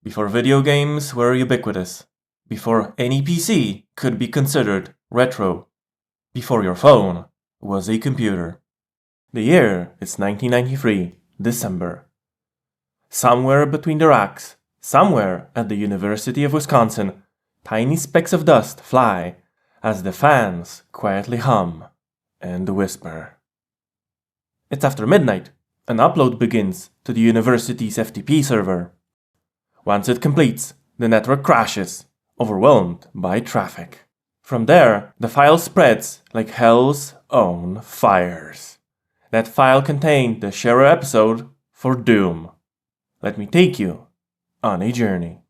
before video games were ubiquitous, before any PC could be considered retro, before your phone was a computer. The year is 1993, December. Somewhere between the racks, somewhere at the University of Wisconsin, tiny specks of dust fly as the fans quietly hum and whisper. It's after midnight. An upload begins to the university's FTP server. Once it completes, the network crashes, overwhelmed by traffic. From there, the file spreads like hell's own fires. That file contained the sharer episode for Doom. Let me take you on a journey.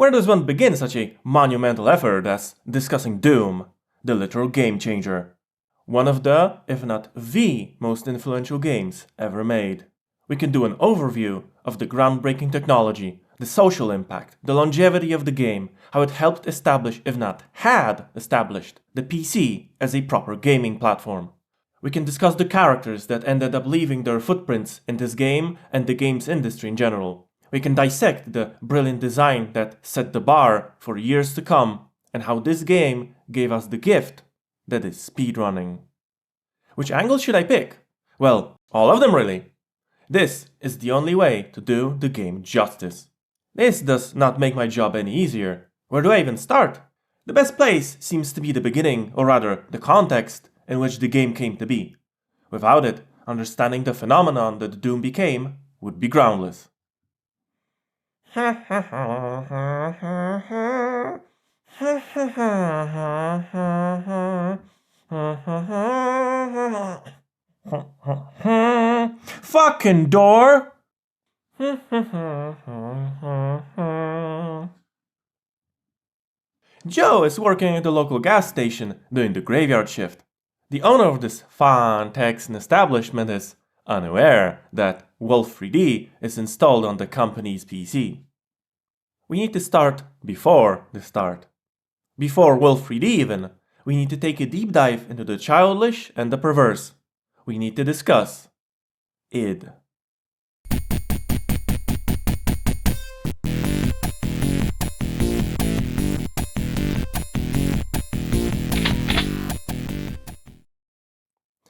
Where does one begin such a monumental effort as discussing Doom, the literal game changer? One of the, if not the, most influential games ever made. We can do an overview of the groundbreaking technology, the social impact, the longevity of the game, how it helped establish, if not had established, the PC as a proper gaming platform. We can discuss the characters that ended up leaving their footprints in this game and the games industry in general. We can dissect the brilliant design that set the bar for years to come and how this game gave us the gift that is speedrunning. Which angle should I pick? Well, all of them really. This is the only way to do the game justice. This does not make my job any easier. Where do I even start? The best place seems to be the beginning, or rather the context in which the game came to be. Without it, understanding the phenomenon that Doom became would be groundless. Fucking door! Joe is working at the local gas station doing the graveyard shift. The owner of this fine Texan establishment is unaware that Wolf 3D is installed on the company's PC. We need to start before the start. Before Wolf 3D even, we need to take a deep dive into the childish and the perverse. We need to discuss id.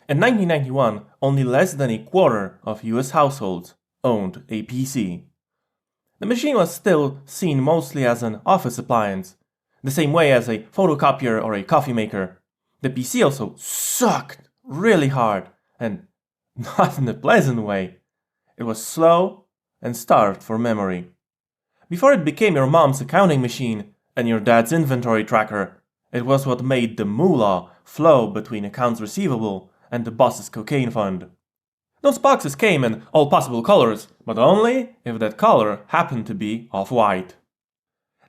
In 1991, only less than a quarter of US households owned a PC. The machine was still seen mostly as an office appliance, the same way as a photocopier or a coffee maker. The PC also sucked really hard, and not in a pleasant way. It was slow and starved for memory. Before it became your mom's accounting machine and your dad's inventory tracker, it was what made the moolah flow between accounts receivable and the boss's cocaine fund. Those boxes came in all possible colors, but only if that color happened to be off-white.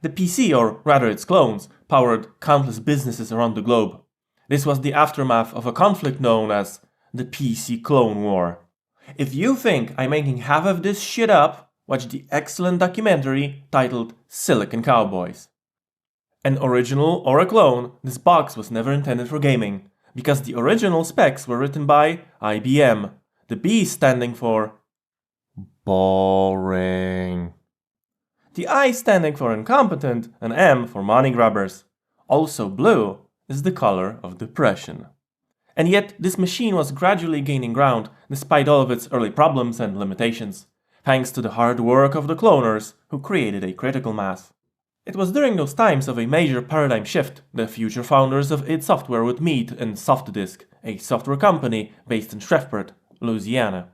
The PC, or rather its clones, powered countless businesses around the globe. This was the aftermath of a conflict known as the PC Clone War. If you think I'm making half of this shit up, watch the excellent documentary titled Silicon Cowboys. An original or a clone, this box was never intended for gaming, because the original specs were written by IBM, the B standing for boring, the I standing for incompetent, and M for money grabbers. Also blue is the color of depression. And yet this machine was gradually gaining ground despite all of its early problems and limitations, thanks to the hard work of the cloners who created a critical mass. It was during those times of a major paradigm shift the future founders of id Software would meet in Softdisk, a software company based in Shreveport, Louisiana.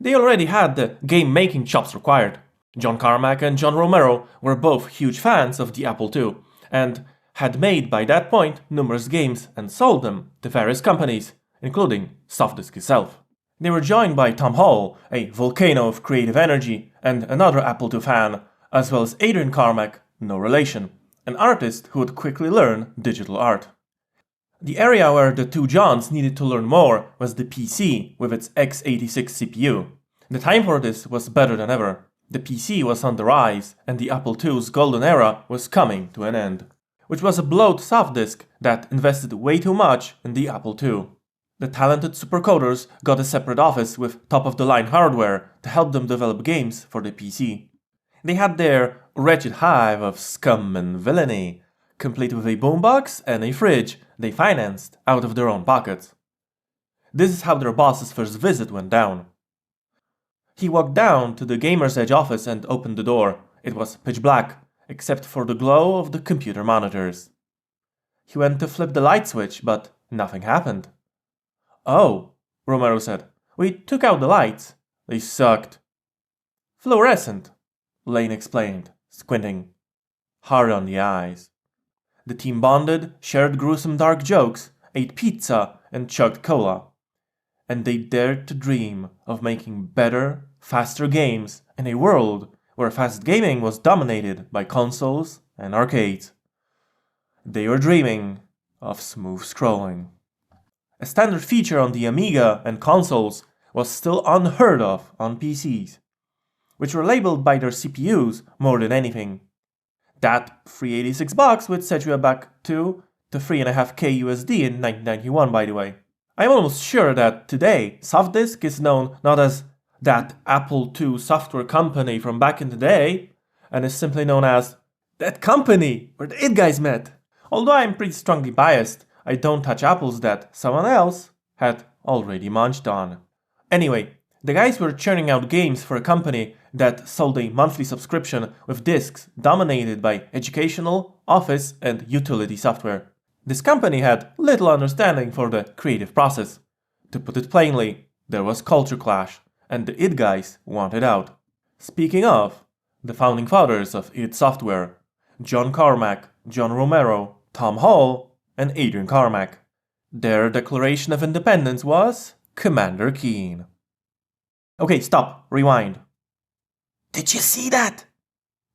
They already had the game-making chops required. John Carmack and John Romero were both huge fans of the Apple II, and had made by that point numerous games and sold them to various companies, including Softdisk itself. They were joined by Tom Hall, a volcano of creative energy, and another Apple II fan, as well as Adrian Carmack, no relation, an artist who would quickly learn digital art. The area where the two Johns needed to learn more was the PC with its x86 CPU. The time for this was better than ever. The PC was on the rise, and the Apple II's golden era was coming to an end, which was a blow to Softdisk that invested way too much in the Apple II. The talented supercoders got a separate office with top-of-the-line hardware to help them develop games for the PC. They had their wretched hive of scum and villainy, complete with a boombox and a fridge they financed out of their own pockets. This is how their boss's first visit went down. He walked down to the Gamer's Edge office and opened the door. It was pitch black, except for the glow of the computer monitors. He went to flip the light switch, but nothing happened. "Oh," Romero said. "We took out the lights. They sucked." "Fluorescent," Lane explained, squinting. Hard on the eyes. The team bonded, shared gruesome dark jokes, ate pizza, and chugged cola. And they dared to dream of making better, faster games in a world where fast gaming was dominated by consoles and arcades. They were dreaming of smooth scrolling. A standard feature on the Amiga and consoles was still unheard of on PCs, which were labeled by their CPUs more than anything. That 386 bucks would set you back to 3.5K USD in 1991, by the way. I'm almost sure that today Softdisk is known not as that Apple II software company from back in the day, and is simply known as that company where the IT guys met. Although I'm pretty strongly biased, I don't touch apples that someone else had already munched on. Anyway, the guys were churning out games for a company that sold a monthly subscription with discs dominated by educational, office, and utility software. This company had little understanding for the creative process. To put it plainly, there was culture clash, and the id guys wanted out. Speaking of, the founding fathers of id Software, John Carmack, John Romero, Tom Hall, and Adrian Carmack. Their Declaration of Independence was Commander Keen. Okay, stop, rewind. Did you see that?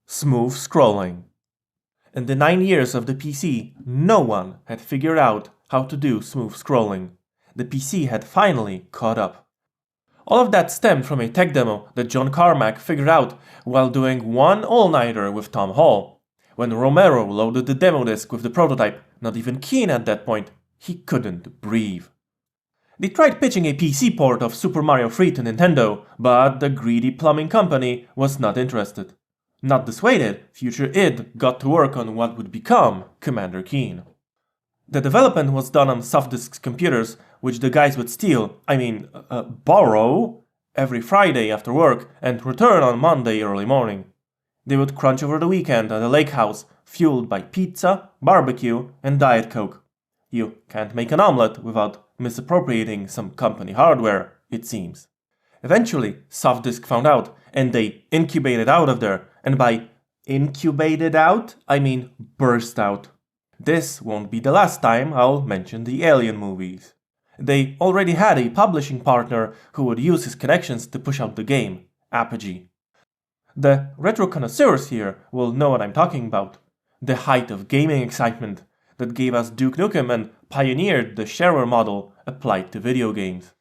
Smooth scrolling. In the 9 years of the PC, no one had figured out how to do smooth scrolling. The PC had finally caught up. All of that stemmed from a tech demo that John Carmack figured out while doing one all-nighter with Tom Hall. When Romero loaded the demo disk with the prototype, not even Keen at that point, he couldn't breathe. They tried pitching a PC port of Super Mario 3 to Nintendo, but the greedy plumbing company was not interested. Not dissuaded, future id got to work on what would become Commander Keen. The development was done on Softdisk's computers, which the guys would steal, borrow, every Friday after work and return on Monday early morning. They would crunch over the weekend at a lake house, fueled by pizza, barbecue, and Diet Coke. You can't make an omelette without misappropriating some company hardware, it seems. Eventually, Softdisk found out, and they incubated out of there, and by incubated out, I mean burst out. This won't be the last time I'll mention the Alien movies. They already had a publishing partner who would use his connections to push out the game, Apogee. The retro connoisseurs here will know what I'm talking about. The height of gaming excitement that gave us Duke Nukem and pioneered the shareware model applied to video games.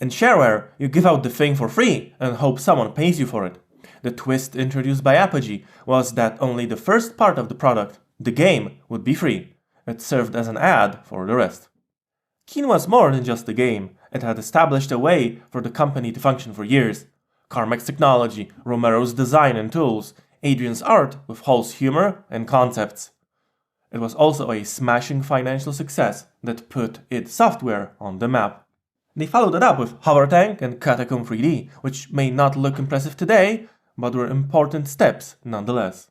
In shareware, you give out the thing for free and hope someone pays you for it. The twist introduced by Apogee was that only the first part of the product, the game, would be free. It served as an ad for the rest. Keen was more than just a game. It had established a way for the company to function for years. Carmack's technology, Romero's design and tools, Adrian's art with Hall's humor and concepts. It was also a smashing financial success that put id Software on the map. They followed it up with Hovertank and Catacomb 3D, which may not look impressive today, but were important steps nonetheless.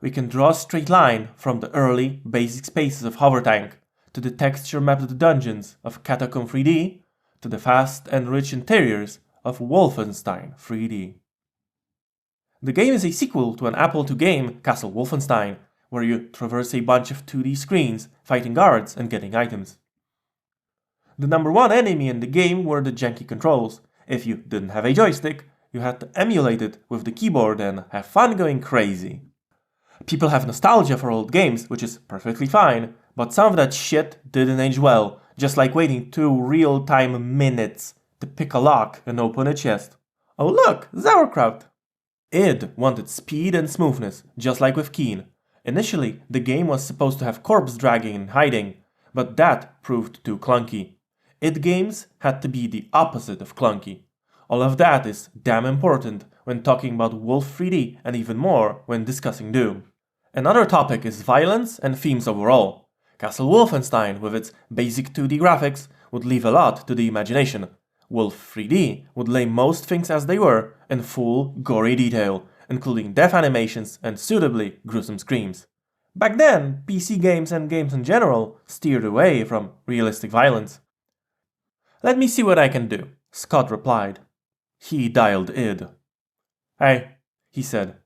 We can draw a straight line from the early, basic spaces of Hovertank to the texture-mapped dungeons of Catacomb 3D to the fast and rich interiors of Wolfenstein 3D. The game is a sequel to an Apple II game, Castle Wolfenstein, where you traverse a bunch of 2D screens, fighting guards and getting items. The number one enemy in the game were the janky controls. If you didn't have a joystick, you had to emulate it with the keyboard and have fun going crazy. People have nostalgia for old games, which is perfectly fine, but some of that shit didn't age well, just like waiting 2 real-time minutes to pick a lock and open a chest. Oh look, sauerkraut! id wanted speed and smoothness, just like with Keen. Initially, the game was supposed to have corpse dragging and hiding, but that proved too clunky. id games had to be the opposite of clunky. All of that is damn important when talking about Wolf 3D and even more when discussing Doom. Another topic is violence and themes overall. Castle Wolfenstein, with its basic 2D graphics, would leave a lot to the imagination. Wolf 3D would lay most things as they were in full, gory detail, including death animations and suitably gruesome screams. Back then, PC games and games in general steered away from realistic violence. "Let me see what I can do," Scott replied. He dialed id. "Hey," he said,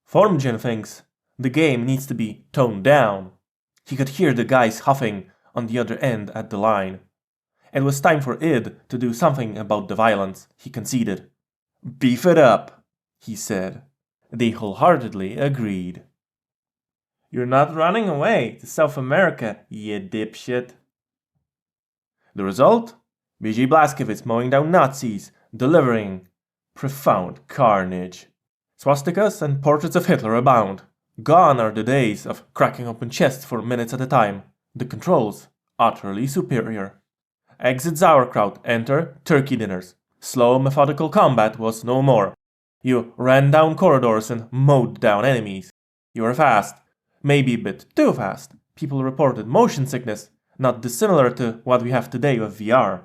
"Formgen thinks the game needs to be toned down." He could hear the guys huffing on the other end at the line. It was time for id to do something about the violence, he conceded. "Beef it up," he said. They wholeheartedly agreed. "You're not running away to South America, you dipshit." The result? BJ Blazkowicz mowing down Nazis, delivering profound carnage. Swastikas and portraits of Hitler abound. Gone are the days of cracking open chests for minutes at a time. The controls, utterly superior. Exit sauerkraut, enter turkey dinners. Slow, methodical combat was no more. You ran down corridors and mowed down enemies. You were fast. Maybe a bit too fast. People reported motion sickness, not dissimilar to what we have today with VR.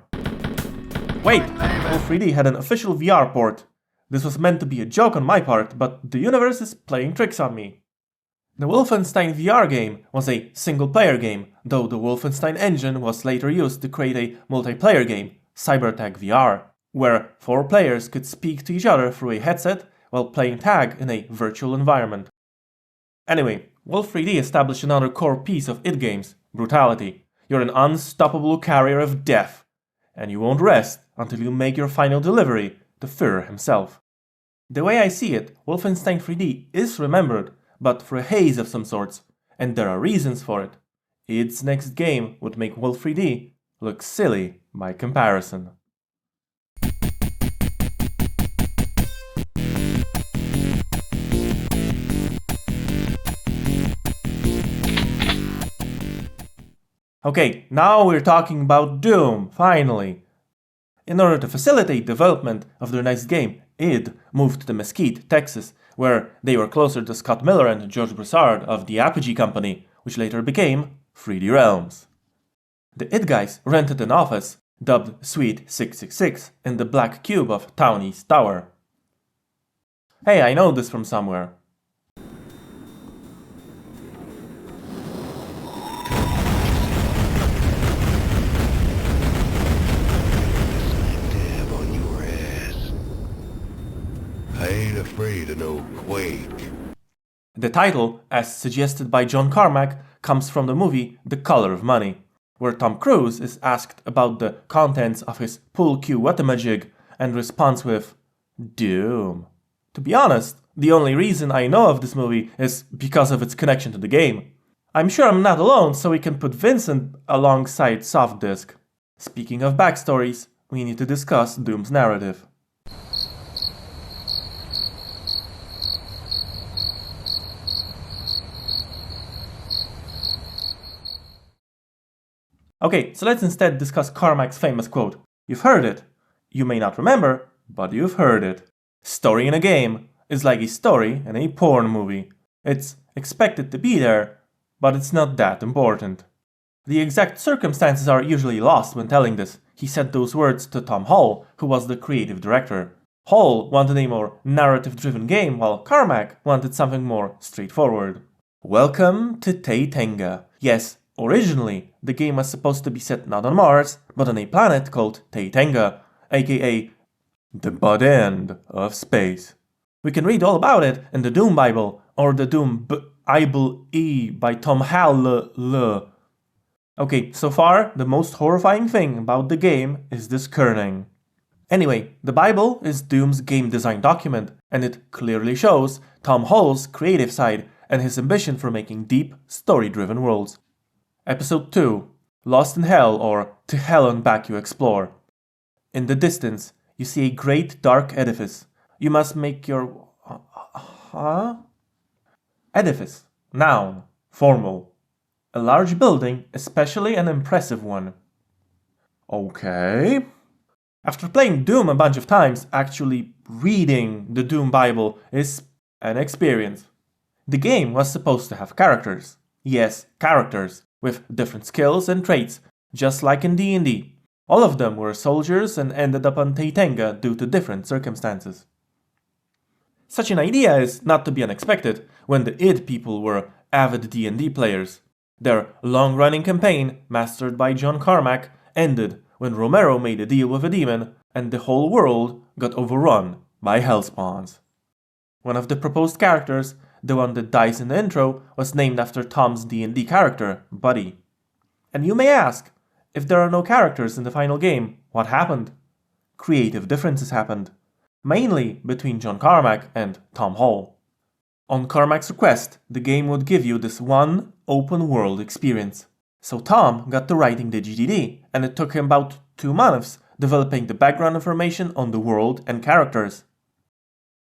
Wait! Wolf 3D had an official VR port. This was meant to be a joke on my part, but the universe is playing tricks on me. The Wolfenstein VR game was a single-player game, though the Wolfenstein engine was later used to create a multiplayer game, CyberTag VR, where 4 players could speak to each other through a headset while playing tag in a virtual environment. Anyway, Wolf 3D established another core piece of id games, brutality. You're an unstoppable carrier of death, and you won't rest until you make your final delivery to Führer himself. The way I see it, Wolfenstein 3D is remembered, but for a haze of some sorts, and there are reasons for it. Its next game would make Wolf 3D look silly by comparison. Okay, now we're talking about Doom, finally. In order to facilitate development of their next game, id moved to Mesquite, Texas, where they were closer to Scott Miller and George Broussard of the Apogee Company, which later became 3D Realms. The id guys rented an office, dubbed Suite 666, in the Black Cube of Town East Tower. Hey, I know this from somewhere. Afraid of no quake. The title, as suggested by John Carmack, comes from the movie The Color of Money, where Tom Cruise is asked about the contents of his pool cue whatamajig and responds with Doom. To be honest, the only reason I know of this movie is because of its connection to the game. I'm sure I'm not alone, so we can put Vincent alongside Softdisk. Speaking of backstories, we need to discuss Doom's narrative. Okay, so let's instead discuss Carmack's famous quote. You've heard it. You may not remember, but you've heard it. Story in a game is like a story in a porn movie. It's expected to be there, but it's not that important. The exact circumstances are usually lost when telling this. He said those words to Tom Hall, who was the creative director. Hall wanted a more narrative-driven game, while Carmack wanted something more straightforward. Welcome to Taitenga. Yes, originally, the game was supposed to be set not on Mars, but on a planet called Taitenga, aka the butt end of space. We can read all about it in the Doom Bible or the Doom Bible E by Tom Hall. Okay, so far, the most horrifying thing about the game is this kerning. Anyway, the Bible is Doom's game design document, and it clearly shows Tom Hall's creative side and his ambition for making deep, story-driven worlds. Episode 2, Lost in Hell, or To Hell and Back You Explore. In the distance, you see a great dark edifice. You must make your... Edifice. Noun. Formal. A large building, especially an impressive one. Okay. After playing Doom a bunch of times, actually reading the Doom Bible is an experience. The game was supposed to have characters. Yes, characters, with different skills and traits, just like in D&D. All of them were soldiers and ended up on Taitenga due to different circumstances. Such an idea is not to be unexpected when the id people were avid D&D players. Their long-running campaign, mastered by John Carmack, ended when Romero made a deal with a demon and the whole world got overrun by hellspawns. One of the proposed characters, the one that dies in the intro, was named after Tom's D&D character, Buddy. And you may ask, if there are no characters in the final game, what happened? Creative differences happened, mainly between John Carmack and Tom Hall. On Carmack's request, the game would give you this one open-world experience. So Tom got to writing the GDD, and it took him about 2 months developing the background information on the world and characters.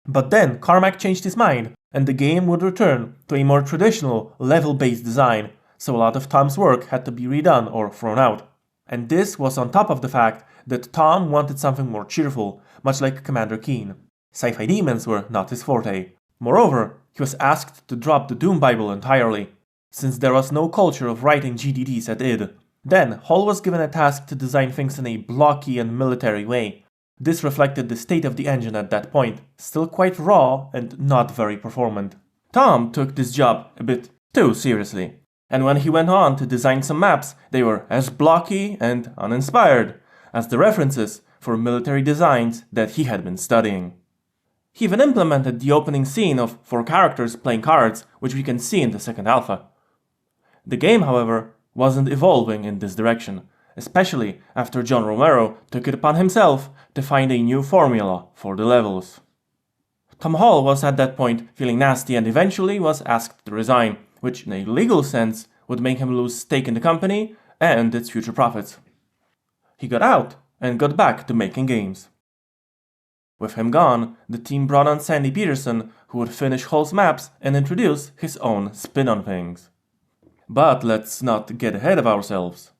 But then Carmack changed his mind, and the game would return to a more traditional level-based design, so a lot of Tom's work had to be redone or thrown out. And this was on top of the fact that Tom wanted something more cheerful, much like Commander Keen. Sci-fi demons were not his forte. Moreover, he was asked to drop the Doom Bible entirely, since there was no culture of writing GDDs at id. Then, Hall was given a task to design things in a blocky and military way. This reflected the state of the engine at that point, still quite raw and not very performant. Tom took this job a bit too seriously, and when he went on to design some maps, they were as blocky and uninspired as the references for military designs that he had been studying. He even implemented the opening scene of 4 characters playing cards, which we can see in the second alpha. The game, however, wasn't evolving in this direction, especially after John Romero took it upon himself to find a new formula for the levels. Tom Hall was at that point feeling nasty and eventually was asked to resign, which in a legal sense would make him lose stake in the company and its future profits. He got out and got back to making games. With him gone, the team brought on Sandy Peterson, who would finish Hall's maps and introduce his own spin on things. But let's not get ahead of ourselves.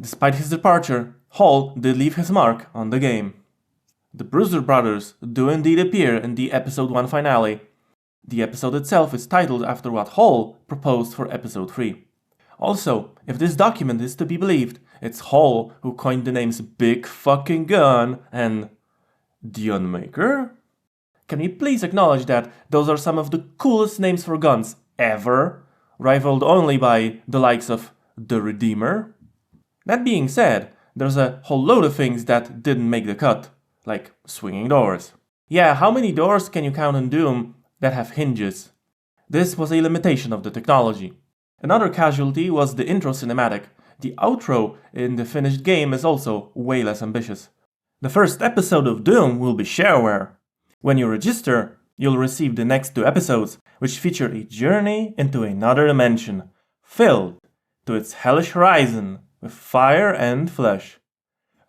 Despite his departure, Hall did leave his mark on the game. The Bruiser brothers do indeed appear in the Episode 1 finale. The episode itself is titled after what Hall proposed for Episode 3. Also, if this document is to be believed, it's Hall who coined the names Big Fucking Gun and The Unmaker? Can we please acknowledge that those are some of the coolest names for guns ever, rivaled only by the likes of The Redeemer? That being said, there's a whole load of things that didn't make the cut, like swinging doors. Yeah, how many doors can you count in Doom that have hinges? This was a limitation of the technology. Another casualty was the intro cinematic. The outro in the finished game is also way less ambitious. The first episode of Doom will be shareware. When you register, you'll receive the next 2 episodes, which feature a journey into another dimension, filled to its hellish horizon with fire and flesh.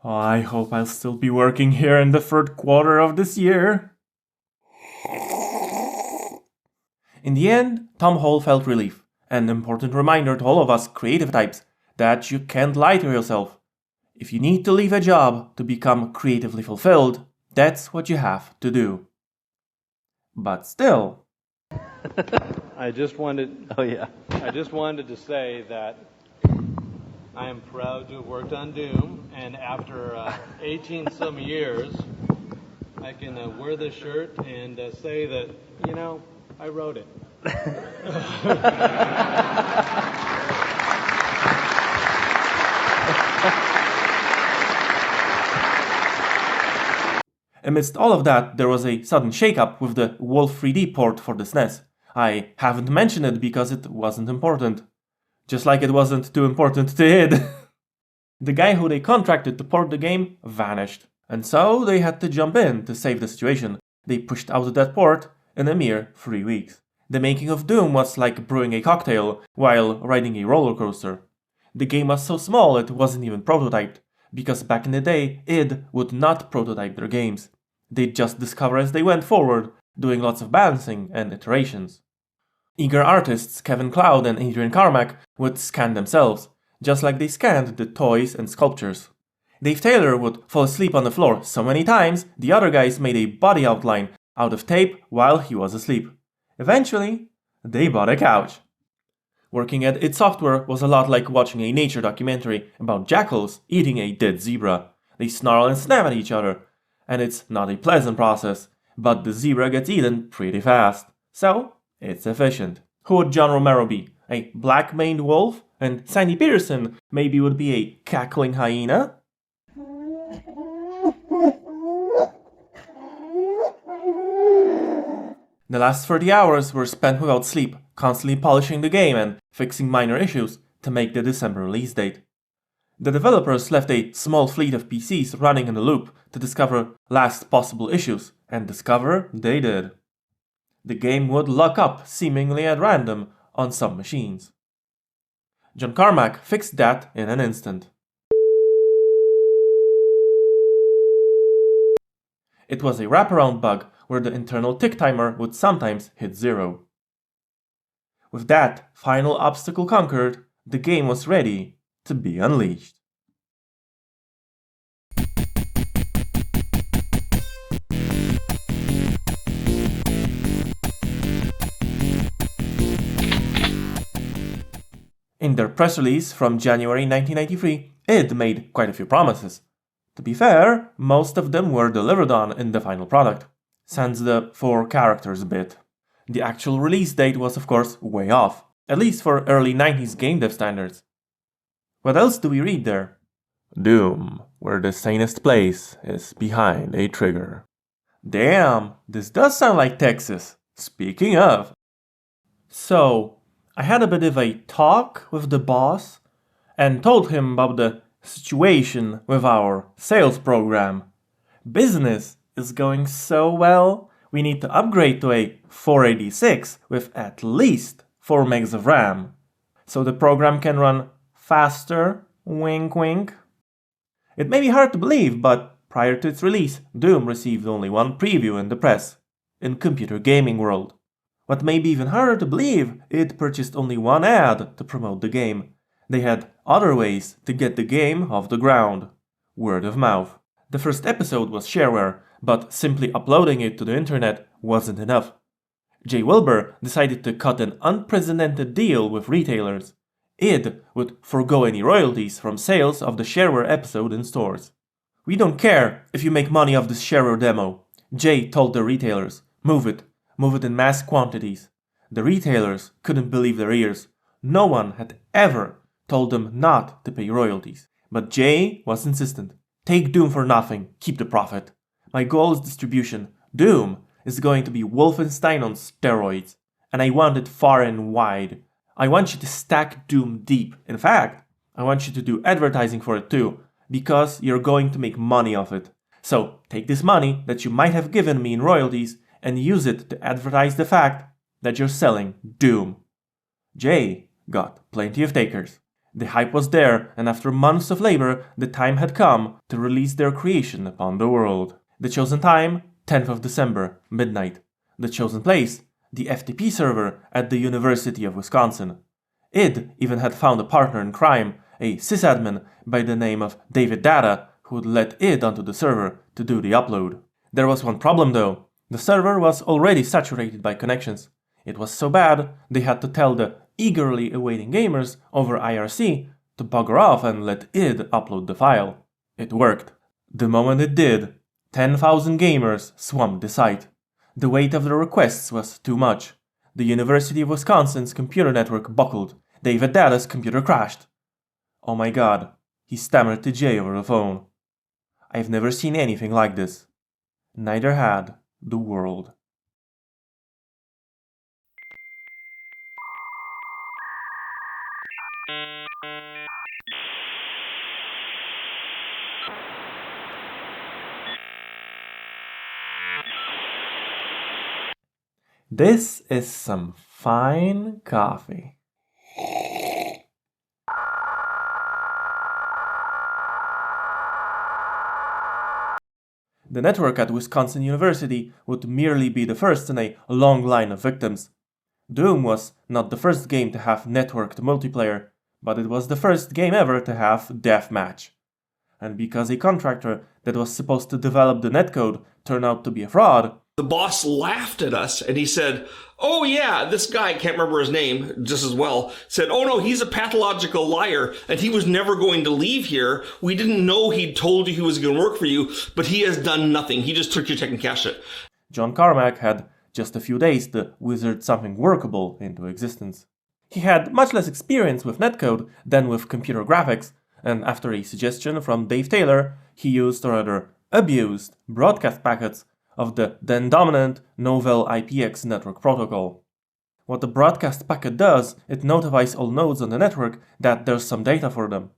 Oh, I hope I'll still be working here in the 3rd quarter of this year. In the end, Tom Hall felt relief, an important reminder to all of us creative types that you can't lie to yourself. If you need to leave a job to become creatively fulfilled, that's what you have to do. But still... I just wanted to say that I am proud to have worked on Doom, and after 18 some years, I can wear this shirt and say that, I wrote it. Amidst all of that, there was a sudden shakeup with the Wolf 3D port for the SNES. I haven't mentioned it because it wasn't important. Just like it wasn't too important to id. The guy who they contracted to port the game vanished. And so they had to jump in to save the situation. They pushed out that port in a mere 3 weeks. The making of Doom was like brewing a cocktail while riding a roller coaster. The game was so small it wasn't even prototyped, because back in the day, id would not prototype their games. They'd just discover as they went forward, doing lots of balancing and iterations. Eager artists Kevin Cloud and Adrian Carmack would scan themselves, just like they scanned the toys and sculptures. Dave Taylor would fall asleep on the floor so many times, the other guys made a body outline out of tape while he was asleep. Eventually, they bought a couch. Working at id Software was a lot like watching a nature documentary about jackals eating a dead zebra. They snarl and snap at each other, and it's not a pleasant process, but the zebra gets eaten pretty fast, so it's efficient. Who would John Romero be? A black-maned wolf? And Sandy Peterson maybe would be a cackling hyena? The last 30 hours were spent without sleep, constantly polishing the game and fixing minor issues to make the December release date. The developers left a small fleet of PCs running in a loop to discover last possible issues, and discover they did. The game would lock up seemingly at random on some machines. John Carmack fixed that in an instant. It was a wraparound bug where the internal tick timer would sometimes hit 0. With that final obstacle conquered, the game was ready to be unleashed. In their press release from January 1993, id made quite a few promises. To be fair, most of them were delivered on in the final product, sans the 4 characters bit. The actual release date was of course way off, at least for early 90s game dev standards. What else do we read there? Doom, where the sanest place is behind a trigger. Damn, this does sound like Texas. Speaking of. So, I had a bit of a talk with the boss and told him about the situation with our sales program. Business is going so well, we need to upgrade to a 486 with at least 4 megs of RAM, so the program can run faster, wink wink. It may be hard to believe, but prior to its release, Doom received only one preview in the press, in Computer Gaming World. What may be even harder to believe, it purchased only one ad to promote the game. They had other ways to get the game off the ground. Word of mouth. The first episode was shareware, but simply uploading it to the internet wasn't enough. Jay Wilbur decided to cut an unprecedented deal with retailers. id would forgo any royalties from sales of the shareware episode in stores. We don't care if you make money off this shareware demo, Jay told the retailers. Move it in mass quantities. The retailers couldn't believe their ears. No one had ever told them not to pay royalties. But Jay was insistent. Take Doom for nothing, keep the profit. My goal is distribution. Doom is going to be Wolfenstein on steroids, and I want it far and wide. I want you to stack Doom deep. In fact, I want you to do advertising for it too, because you're going to make money off it. So take this money that you might have given me in royalties and use it to advertise the fact that you're selling Doom. Jay got plenty of takers. The hype was there, and after months of labor, the time had come to release their creation upon the world. The chosen time, 10th of December, midnight. The chosen place, the FTP server at the University of Wisconsin. id even had found a partner in crime, a sysadmin by the name of David Data, who would let id onto the server to do the upload. There was one problem though. The server was already saturated by connections. It was so bad, they had to tell the eagerly awaiting gamers over IRC to bugger off and let id upload the file. It worked. The moment it did, 10,000 gamers swamped the site. The weight of the requests was too much. The University of Wisconsin's computer network buckled. David Data's computer crashed. Oh my god, he stammered to Jay over the phone. I've never seen anything like this. neither had the world. This is some fine coffee. The network at Wisconsin University would merely be the first in a long line of victims. Doom was not the first game to have networked multiplayer, but it was the first game ever to have deathmatch. And because a contractor that was supposed to develop the netcode turned out to be a fraud, the boss laughed at us and he said, "Oh yeah, this guy, I can't remember his name just as well, said, oh no, he's a pathological liar and he was never going to leave here. We didn't know he'd told you he was going to work for you, but he has done nothing. He just took your tech and cached it." John Carmack had just a few days to wizard something workable into existence. He had much less experience with netcode than with computer graphics, and after a suggestion from Dave Taylor, he used or rather abused broadcast packets of the then dominant Novell IPX network protocol. What the broadcast packet does, it notifies all nodes on the network that there's some data for them.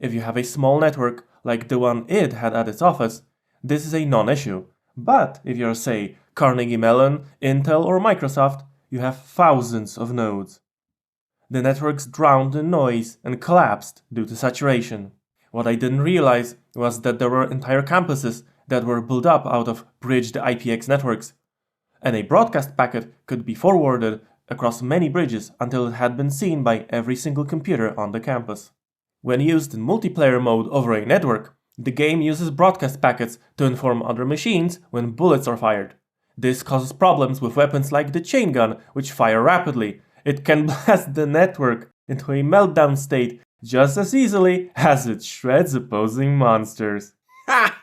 If you have a small network like the one id had at its office, this is a non-issue. But if you're, say, Carnegie Mellon, Intel or Microsoft, you have thousands of nodes. The networks drowned in noise and collapsed due to saturation. What I didn't realize was that there were entire campuses that were built up out of bridged IPX networks, and a broadcast packet could be forwarded across many bridges until it had been seen by every single computer on the campus. When used in multiplayer mode over a network, the game uses broadcast packets to inform other machines when bullets are fired. This causes problems with weapons like the chain gun, which fire rapidly. It can blast the network into a meltdown state just as easily as it shreds opposing monsters. Ha!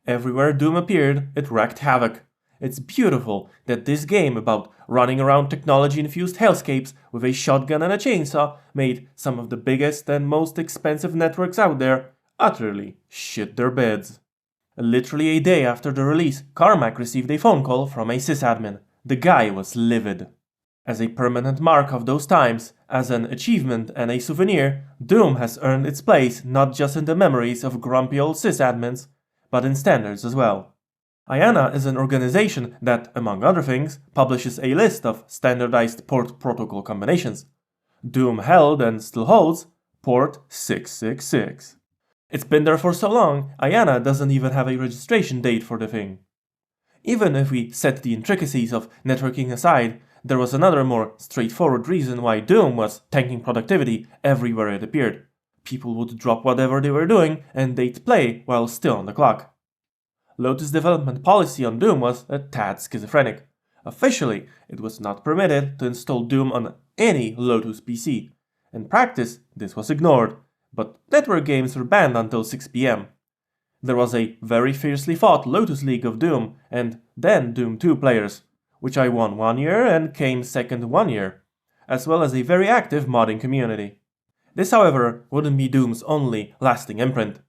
Everywhere Doom appeared, it wreaked havoc. It's beautiful that this game about running around technology-infused hellscapes with a shotgun and a chainsaw made some of the biggest and most expensive networks out there utterly shit their beds. Literally a day after the release, Carmack received a phone call from a sysadmin. The guy was livid. As a permanent mark of those times, as an achievement and a souvenir, Doom has earned its place not just in the memories of grumpy old sysadmins, but in standards as well. IANA is an organization that, among other things, publishes a list of standardized port protocol combinations. Doom held and still holds port 666. It's been there for so long, IANA doesn't even have a registration date for the thing. Even if we set the intricacies of networking aside, there was another more straightforward reason why Doom was tanking productivity everywhere it appeared. People would drop whatever they were doing and they'd play while still on the clock. Lotus development policy on Doom was a tad schizophrenic. Officially, it was not permitted to install Doom on any Lotus PC. In practice, this was ignored, but network games were banned until 6 PM. There was a very fiercely fought Lotus League of Doom and then Doom 2 players, which I won 1 year and came second 1 year, as well as a very active modding community. This, however, wouldn't be Doom's only lasting imprint.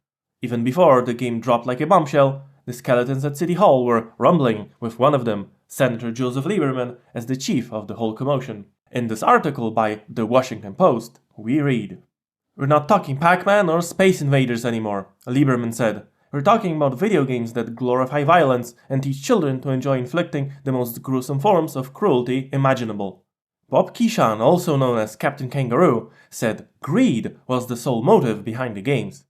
Even before the game dropped like a bombshell, the skeletons at City Hall were rumbling, with one of them, Senator Joseph Lieberman, as the chief of the whole commotion. In this article by The Washington Post, we read, "We're not talking Pac-Man or Space Invaders anymore," Lieberman said. "We're talking about video games that glorify violence and teach children to enjoy inflicting the most gruesome forms of cruelty imaginable." Bob Keeshan, also known as Captain Kangaroo, said greed was the sole motive behind the games.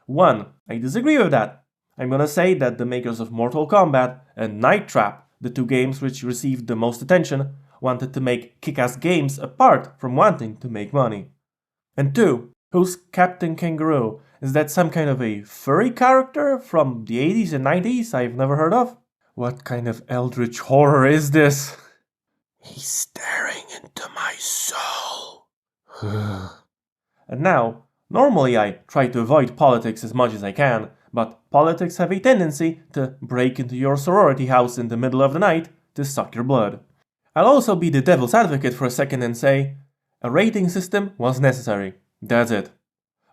1. I disagree with that. I'm gonna say that the makers of Mortal Kombat and Night Trap, the two games which received the most attention, wanted to make kick-ass games apart from wanting to make money. And 2. Who's Captain Kangaroo? Is that some kind of a furry character from the 80s and 90s I've never heard of? What kind of eldritch horror is this? He's staring into my soul. And now, normally I try to avoid politics as much as I can, but politics have a tendency to break into your sorority house in the middle of the night to suck your blood. I'll also be the devil's advocate for a second and say, a rating system was necessary. That's it.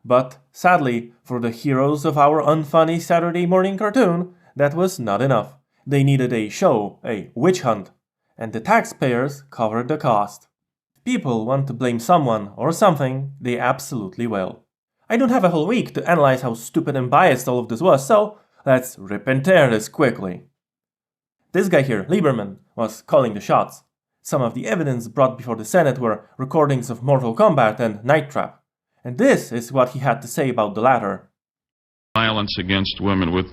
But, sadly, for the heroes of our unfunny Saturday morning cartoon, that was not enough. They needed a show, a witch hunt, and the taxpayers covered the cost. If people want to blame someone or something, they absolutely will. I don't have a whole week to analyze how stupid and biased all of this was, so let's rip and tear this quickly. This guy here, Lieberman, was calling the shots. Some of the evidence brought before the Senate were recordings of Mortal Kombat and Night Trap, and this is what he had to say about the latter. Violence against women with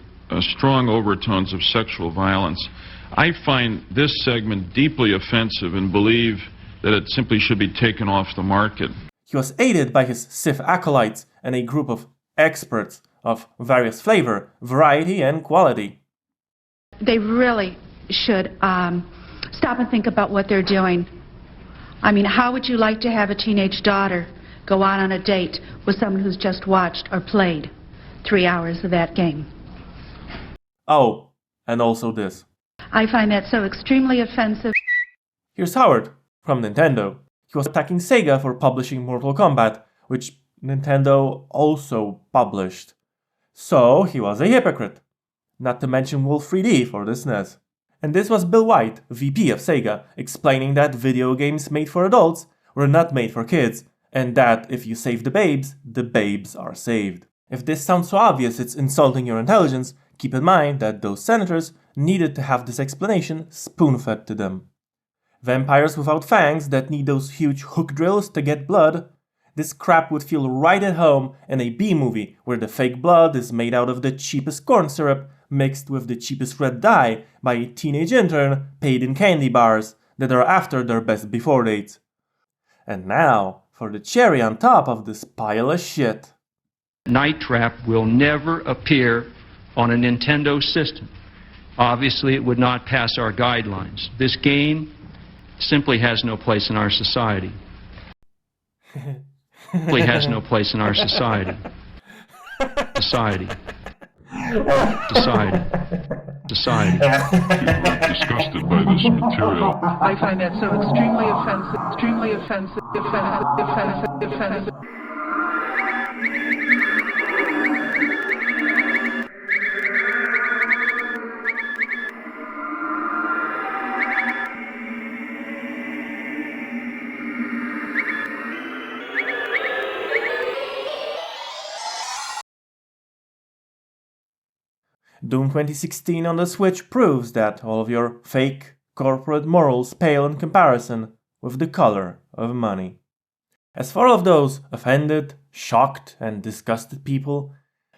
strong overtones of sexual violence. I find this segment deeply offensive and believe that it simply should be taken off the market. He was aided by his Sith acolytes and a group of experts of various flavor, variety, and quality. They really should stop and think about what they're doing. I mean, how would you like to have a teenage daughter go out on a date with someone who's just watched or played 3 hours of that game? Oh, and also this. I find that so extremely offensive. Here's Howard from Nintendo. He was attacking Sega for publishing Mortal Kombat, which Nintendo also published. So he was a hypocrite. Not to mention Wolf 3D for the SNES. And this was Bill White, VP of Sega, explaining that video games made for adults were not made for kids, and that if you save the babes are saved. If this sounds so obvious it's insulting your intelligence, keep in mind that those senators needed to have this explanation spoon-fed to them. Vampires without fangs that need those huge hook drills to get blood, this crap would feel right at home in a B-movie where the fake blood is made out of the cheapest corn syrup mixed with the cheapest red dye by a teenage intern paid in candy bars that are after their best before dates. And now, for the cherry on top of this pile of shit. Night Trap will never appear on a Nintendo system. Obviously, it would not pass our guidelines. This game simply has no place in our society. Simply has no place in our society. Society. Society. Society. People are disgusted by this material. I find that so extremely offensive, offensive. Doom 2016 on the Switch proves that all of your fake corporate morals pale in comparison with the color of money. As for all of those offended, shocked, and disgusted people,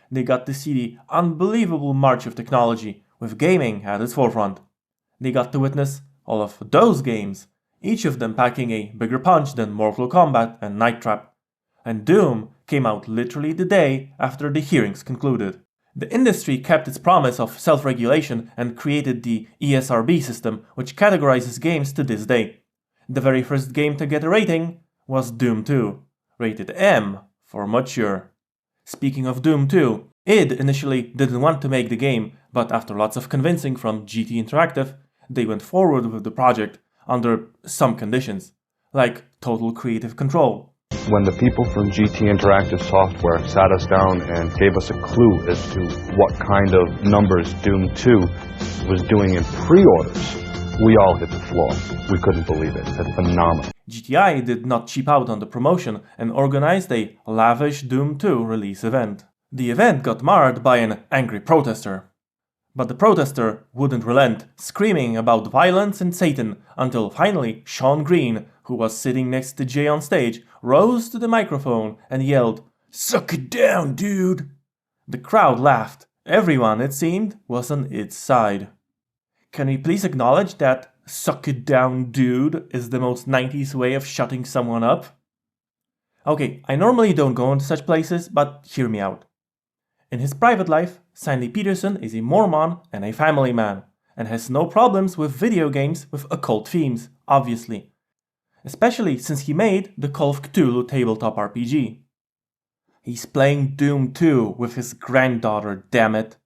they got to see the unbelievable march of technology with gaming at its forefront. They got to witness all of those games, each of them packing a bigger punch than Mortal Kombat and Night Trap. And Doom came out literally the day after the hearings concluded. The industry kept its promise of self-regulation and created the ESRB system, which categorizes games to this day. The very first game to get a rating was Doom 2, rated M for mature. Speaking of Doom 2, id initially didn't want to make the game, but after lots of convincing from GT Interactive, they went forward with the project under some conditions, like total creative control. When the people from GT Interactive Software sat us down and gave us a clue as to what kind of numbers Doom 2 was doing in pre-orders, we all hit the floor. We couldn't believe it. It's phenomenal. GTI did not cheap out on the promotion and organized a lavish Doom 2 release event. The event got marred by an angry protester. But the protester wouldn't relent, screaming about violence and Satan, until finally Sean Green, who was sitting next to Jay on stage, rose to the microphone and yelled, "Suck it down, dude!" The crowd laughed. Everyone, it seemed, was on its side. Can we please acknowledge that "suck it down, dude" is the most 90s way of shutting someone up? Okay, I normally don't go into such places, but hear me out. In his private life, Sandy Peterson is a Mormon and a family man, and has no problems with video games with occult themes, obviously. Especially since he made the Call of Cthulhu tabletop RPG. He's playing Doom 2 with his granddaughter, damn it.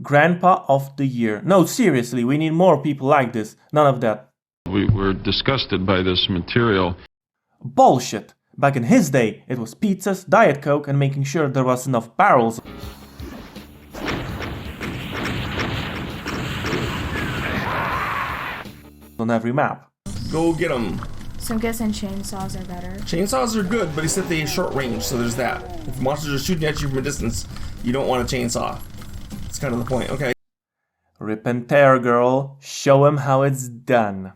Grandpa of the Year. No, seriously, we need more people like this. None of that. We were disgusted by this material. Bullshit. Back in his day, it was pizzas, Diet Coke, and making sure there was enough barrels on every map. Go get them. So I'm guessing chainsaws are better. Chainsaws are good, but except they short range, so there's that. If monsters are shooting at you from a distance, you don't want a chainsaw. That's kind of the point, okay? Rip and tear, girl. Show 'em how it's done.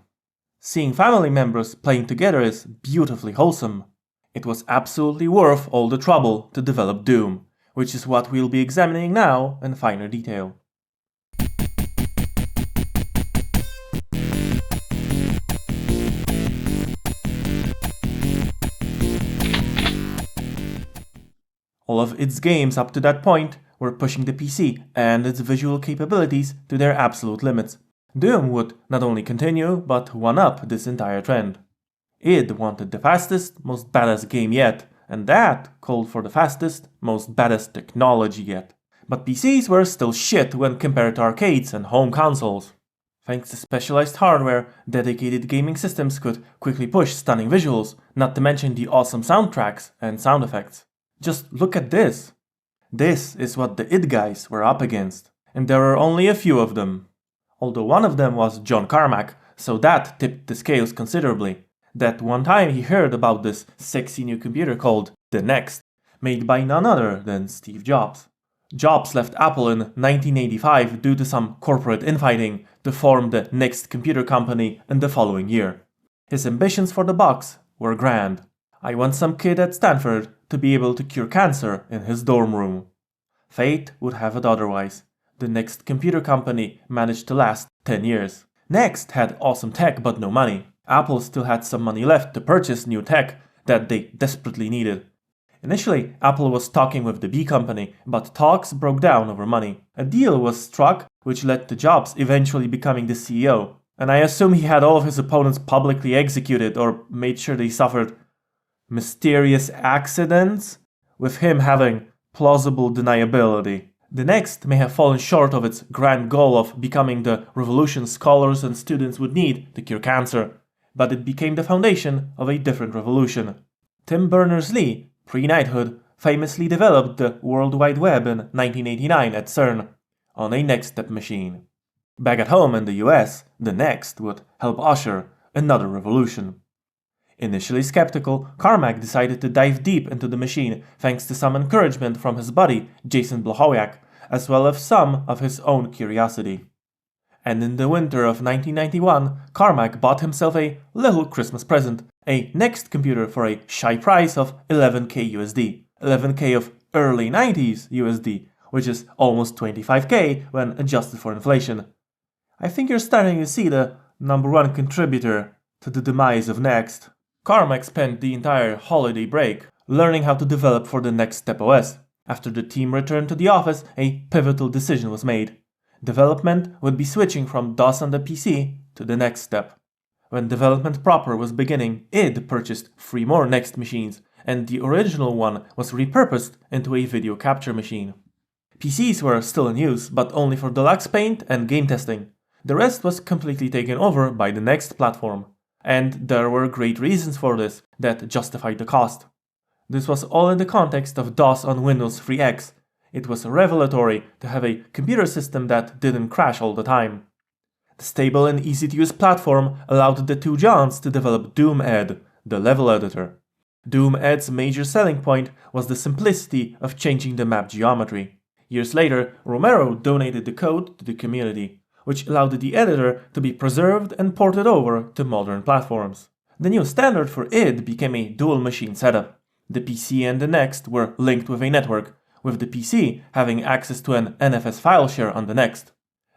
Seeing family members playing together is beautifully wholesome. It was absolutely worth all the trouble to develop Doom, which is what we'll be examining now in finer detail. All of its games up to that point were pushing the PC and its visual capabilities to their absolute limits. Doom would not only continue, but one-up this entire trend. Id wanted the fastest, most badass game yet, and that called for the fastest, most badass technology yet. But PCs were still shit when compared to arcades and home consoles. Thanks to specialized hardware, dedicated gaming systems could quickly push stunning visuals, not to mention the awesome soundtracks and sound effects. Just look at this. This is what the id guys were up against, and there were only a few of them. Although one of them was John Carmack, so that tipped the scales considerably. That one time he heard about this sexy new computer called the Next, made by none other than Steve Jobs. Jobs left Apple in 1985 due to some corporate infighting to form the Next Computer Company in the following year. His ambitions for the box were grand. I want some kid at Stanford to be able to cure cancer in his dorm room. Fate would have it otherwise. The Next Computer Company managed to last 10 years. Next had awesome tech but no money. Apple still had some money left to purchase new tech that they desperately needed. Initially, Apple was talking with the B company, but talks broke down over money. A deal was struck which led to Jobs eventually becoming the CEO, and I assume he had all of his opponents publicly executed or made sure they suffered mysterious accidents, with him having plausible deniability. The Next may have fallen short of its grand goal of becoming the revolution scholars and students would need to cure cancer, but it became the foundation of a different revolution. Tim Berners-Lee, pre-knighthood, famously developed the World Wide Web in 1989 at CERN on a Next-Step machine. Back at home in the US, the Next would help usher another revolution. Initially skeptical, Carmack decided to dive deep into the machine thanks to some encouragement from his buddy Jason Blochowiak, as well as some of his own curiosity. And in the winter of 1991, Carmack bought himself a little Christmas present, a Next computer for a shy price of $11K USD, 11K of early 90s USD, which is almost 25K when adjusted for inflation. I think you're starting to see the #1 contributor to the demise of Next. Carmack spent the entire holiday break learning how to develop for the Next Step OS. After the team returned to the office, a pivotal decision was made. Development would be switching from DOS on the PC to the Next Step. When development proper was beginning, id purchased 3 more Next machines, and the original one was repurposed into a video capture machine. PCs were still in use, but only for deluxe paint and game testing. The rest was completely taken over by the Next platform. And there were great reasons for this that justified the cost. This was all in the context of DOS on Windows 3X. It was revelatory to have a computer system that didn't crash all the time. The stable and easy-to-use platform allowed the two Johns to develop DoomEd, the level editor. DoomEd's major selling point was the simplicity of changing the map geometry. Years later, Romero donated the code to the community, which allowed the editor to be preserved and ported over to modern platforms. The new standard for id became a dual machine setup. The PC and the Next were linked with a network, with the PC having access to an NFS file share on the Next.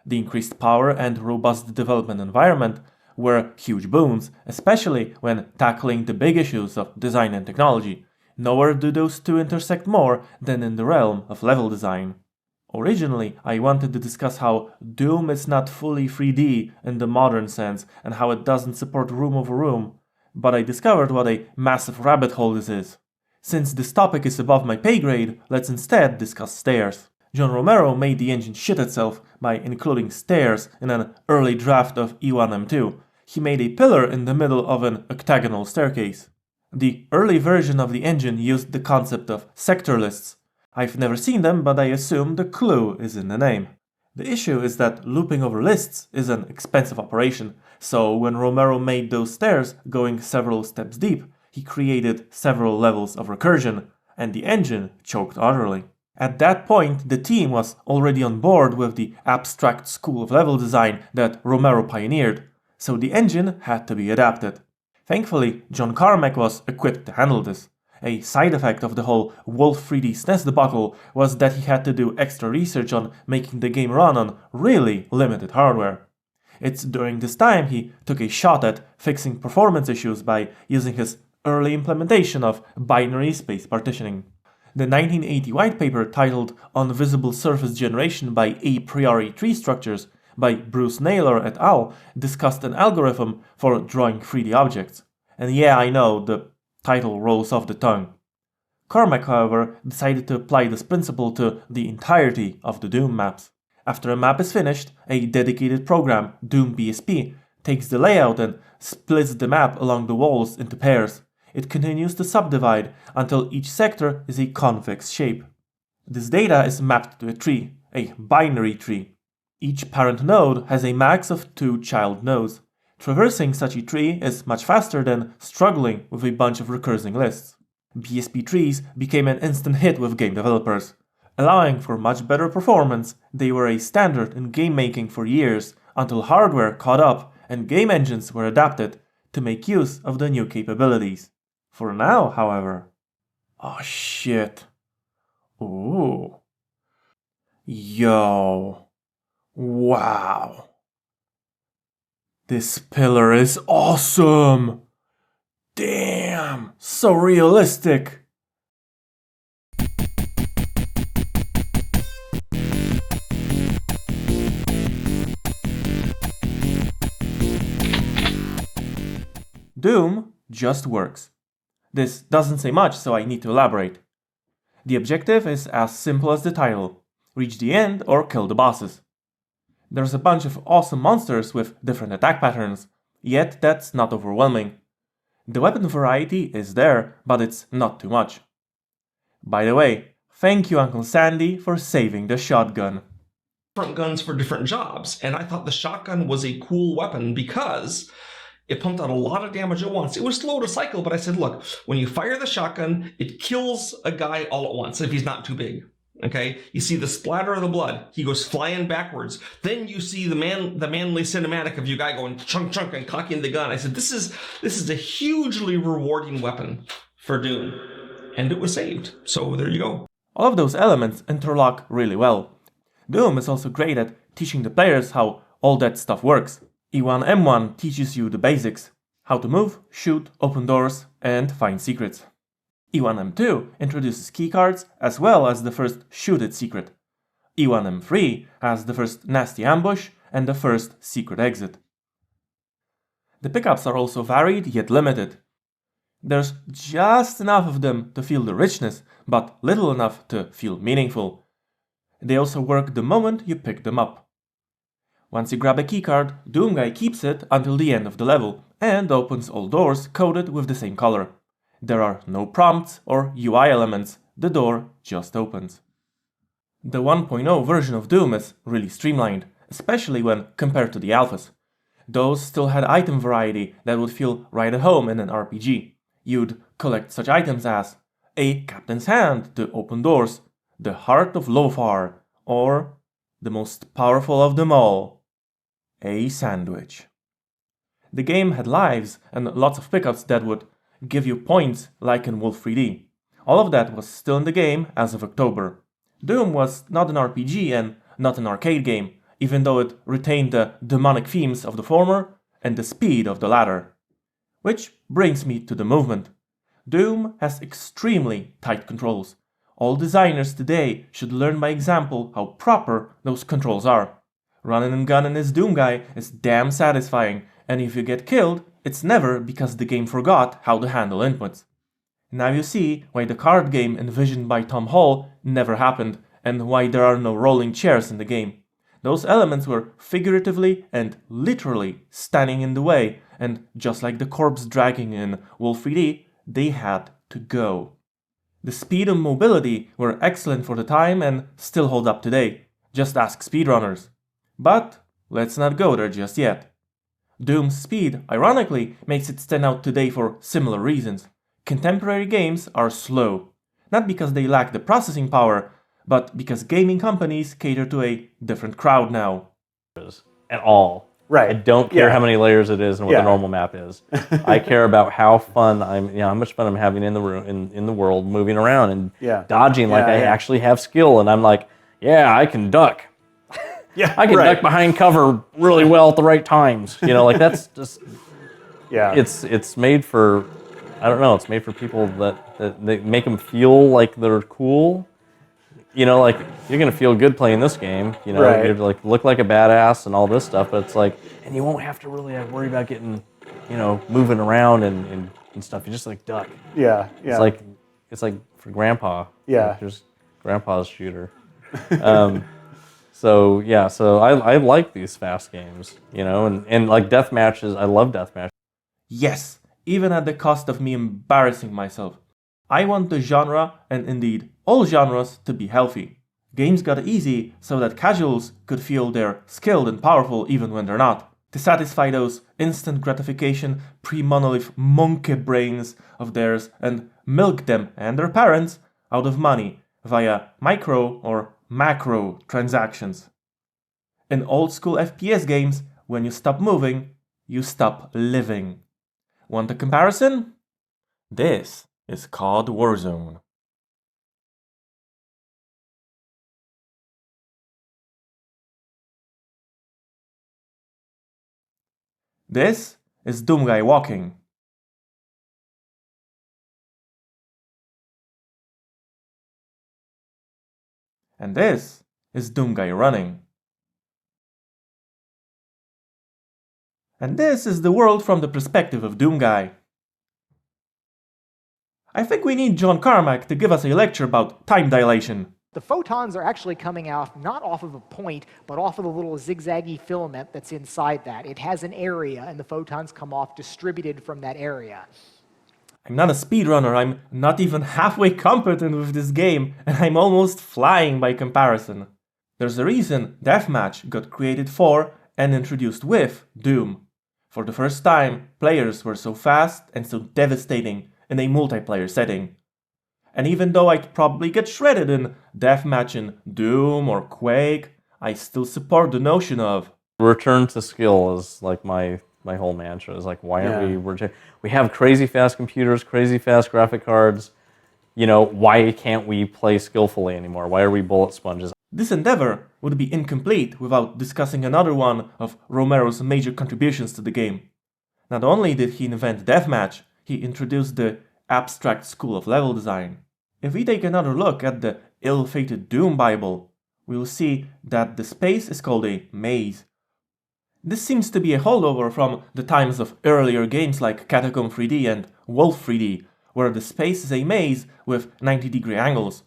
The increased power and robust development environment were huge boons, especially when tackling the big issues of design and technology. Nowhere do those two intersect more than in the realm of level design. Originally, I wanted to discuss how Doom is not fully 3D in the modern sense and how it doesn't support room over room, but I discovered what a massive rabbit hole this is. Since this topic is above my pay grade, let's instead discuss stairs. John Romero made the engine shit itself by including stairs in an early draft of E1M2. He made a pillar in the middle of an octagonal staircase. The early version of the engine used the concept of sector lists. I've never seen them, but I assume the clue is in the name. The issue is that looping over lists is an expensive operation, so when Romero made those stairs going several steps deep, he created several levels of recursion, and the engine choked utterly. At that point, the team was already on board with the abstract school of level design that Romero pioneered, so the engine had to be adapted. Thankfully, John Carmack was equipped to handle this. A side effect of the whole Wolf 3D SNES debacle was that he had to do extra research on making the game run on really limited hardware. It's during this time he took a shot at fixing performance issues by using his early implementation of binary space partitioning. The 1980 white paper titled On Visible Surface Generation by A Priori Tree Structures by Bruce Naylor et al. Discussed an algorithm for drawing 3D objects. And yeah, I know, the title rolls off the tongue. Carmack, however, decided to apply this principle to the entirety of the Doom maps. After a map is finished, a dedicated program, Doom BSP, takes the layout and splits the map along the walls into pairs. It continues to subdivide until each sector is a convex shape. This data is mapped to a tree, a binary tree. Each parent node has a max of 2 child nodes. Traversing such a tree is much faster than struggling with a bunch of recursing lists. BSP trees became an instant hit with game developers. Allowing for much better performance, they were a standard in game making for years until hardware caught up and game engines were adapted to make use of the new capabilities. For now, however... Oh shit. Ooh. Yo. Wow. This pillar is awesome! Damn! So realistic! Doom just works. This doesn't say much, so I need to elaborate. The objective is as simple as the title: reach the end or kill the bosses. There's a bunch of awesome monsters with different attack patterns, yet that's not overwhelming. The weapon variety is there, but it's not too much. By the way, thank you Uncle Sandy for saving the shotgun. Different guns for different jobs, and I thought the shotgun was a cool weapon because it pumped out a lot of damage at once. It was slow to cycle, but I said, look, when you fire the shotgun, it kills a guy all at once if he's not too big. Okay, you see the splatter of the blood. He goes flying backwards. Then you see the manly cinematic of you guy going chunk chunk and cocking the gun. I said, this is a hugely rewarding weapon for Doom, and it was saved. So there you go. All of those elements interlock really well. Doom is also great at teaching the players how all that stuff works. E1M1 teaches you the basics: how to move, shoot, open doors, and find secrets. E1M2 introduces keycards as well as the first shoot it secret. E1M3 has the first nasty ambush and the first secret exit. The pickups are also varied yet limited. There's just enough of them to feel the richness, but little enough to feel meaningful. They also work the moment you pick them up. Once you grab a keycard, Doomguy keeps it until the end of the level and opens all doors coded with the same color. There are no prompts or UI elements, the door just opens. The 1.0 version of Doom is really streamlined, especially when compared to the alphas. Those still had item variety that would feel right at home in an RPG. You'd collect such items as a captain's hand to open doors, the heart of Lothar, or, the most powerful of them all, a sandwich. The game had lives and lots of pickups that would give you points like in Wolf 3D. All of that was still in the game as of October. Doom was not an RPG and not an arcade game, even though it retained the demonic themes of the former and the speed of the latter. Which brings me to the movement. Doom has extremely tight controls. All designers today should learn by example how proper those controls are. Running and gunning as Doomguy is damn satisfying, and if you get killed, it's never because the game forgot how to handle inputs. Now you see why the card game envisioned by Tom Hall never happened, and why there are no rolling chairs in the game. Those elements were figuratively and literally standing in the way, and just like the corpse dragging in Wolf 3D, they had to go. The speed and mobility were excellent for the time and still hold up today. Just ask speedrunners. But let's not go there just yet. Doom's speed, ironically, makes it stand out today for similar reasons. Contemporary games are slow, not because they lack the processing power, but because gaming companies cater to a different crowd now. At all. Right. I don't care how many layers it is and what the normal map is. I care about how fun how much fun I'm having in the room, in the world, moving around and dodging like I actually have skill. And I'm like, yeah, I can duck. I can duck behind cover really well at the right times. Like that's just, it's made for, I don't know, it's made for people that they make them feel like they're cool. Like you're gonna feel good playing this game. You're like look like a badass and all this stuff, but it's like, and you won't have to really worry about getting, moving around and stuff. You just like duck. Yeah. It's like for grandpa. Yeah. Like, there's grandpa's shooter. So I like these fast games, and like death matches. I love death matches. Yes, even at the cost of me embarrassing myself. I want the genre, and indeed all genres, to be healthy. Games got easy so that casuals could feel they're skilled and powerful even when they're not, to satisfy those instant gratification pre-monolith monkey brains of theirs and milk them and their parents out of money via micro or macro transactions. In old school FPS games, when you stop moving, you stop living. Want a comparison? This is called Warzone. This is Doomguy walking. And this is Doomguy running. And this is the world from the perspective of Doomguy. I think we need John Carmack to give us a lecture about time dilation. The photons are actually coming out not off of a point, but off of the little zigzaggy filament that's inside that. It has an area, and the photons come off distributed from that area. I'm not a speedrunner, I'm not even halfway competent with this game, and I'm almost flying by comparison. There's a reason Deathmatch got created for and introduced with Doom. For the first time, players were so fast and so devastating in a multiplayer setting. And even though I'd probably get shredded in Deathmatch in Doom or Quake, I still support the notion of return to skill is like my whole mantra. Is like, why aren't we have crazy fast computers, crazy fast graphic cards, why can't we play skillfully anymore? Why are we bullet sponges? This endeavor would be incomplete without discussing another one of Romero's major contributions to the game. Not only did he invent Deathmatch, he introduced the abstract school of level design. If we take another look at the ill-fated Doom Bible, we will see that the space is called a maze. This seems to be a holdover from the times of earlier games like Catacomb 3D and Wolf 3D, where the space is a maze with 90-degree angles.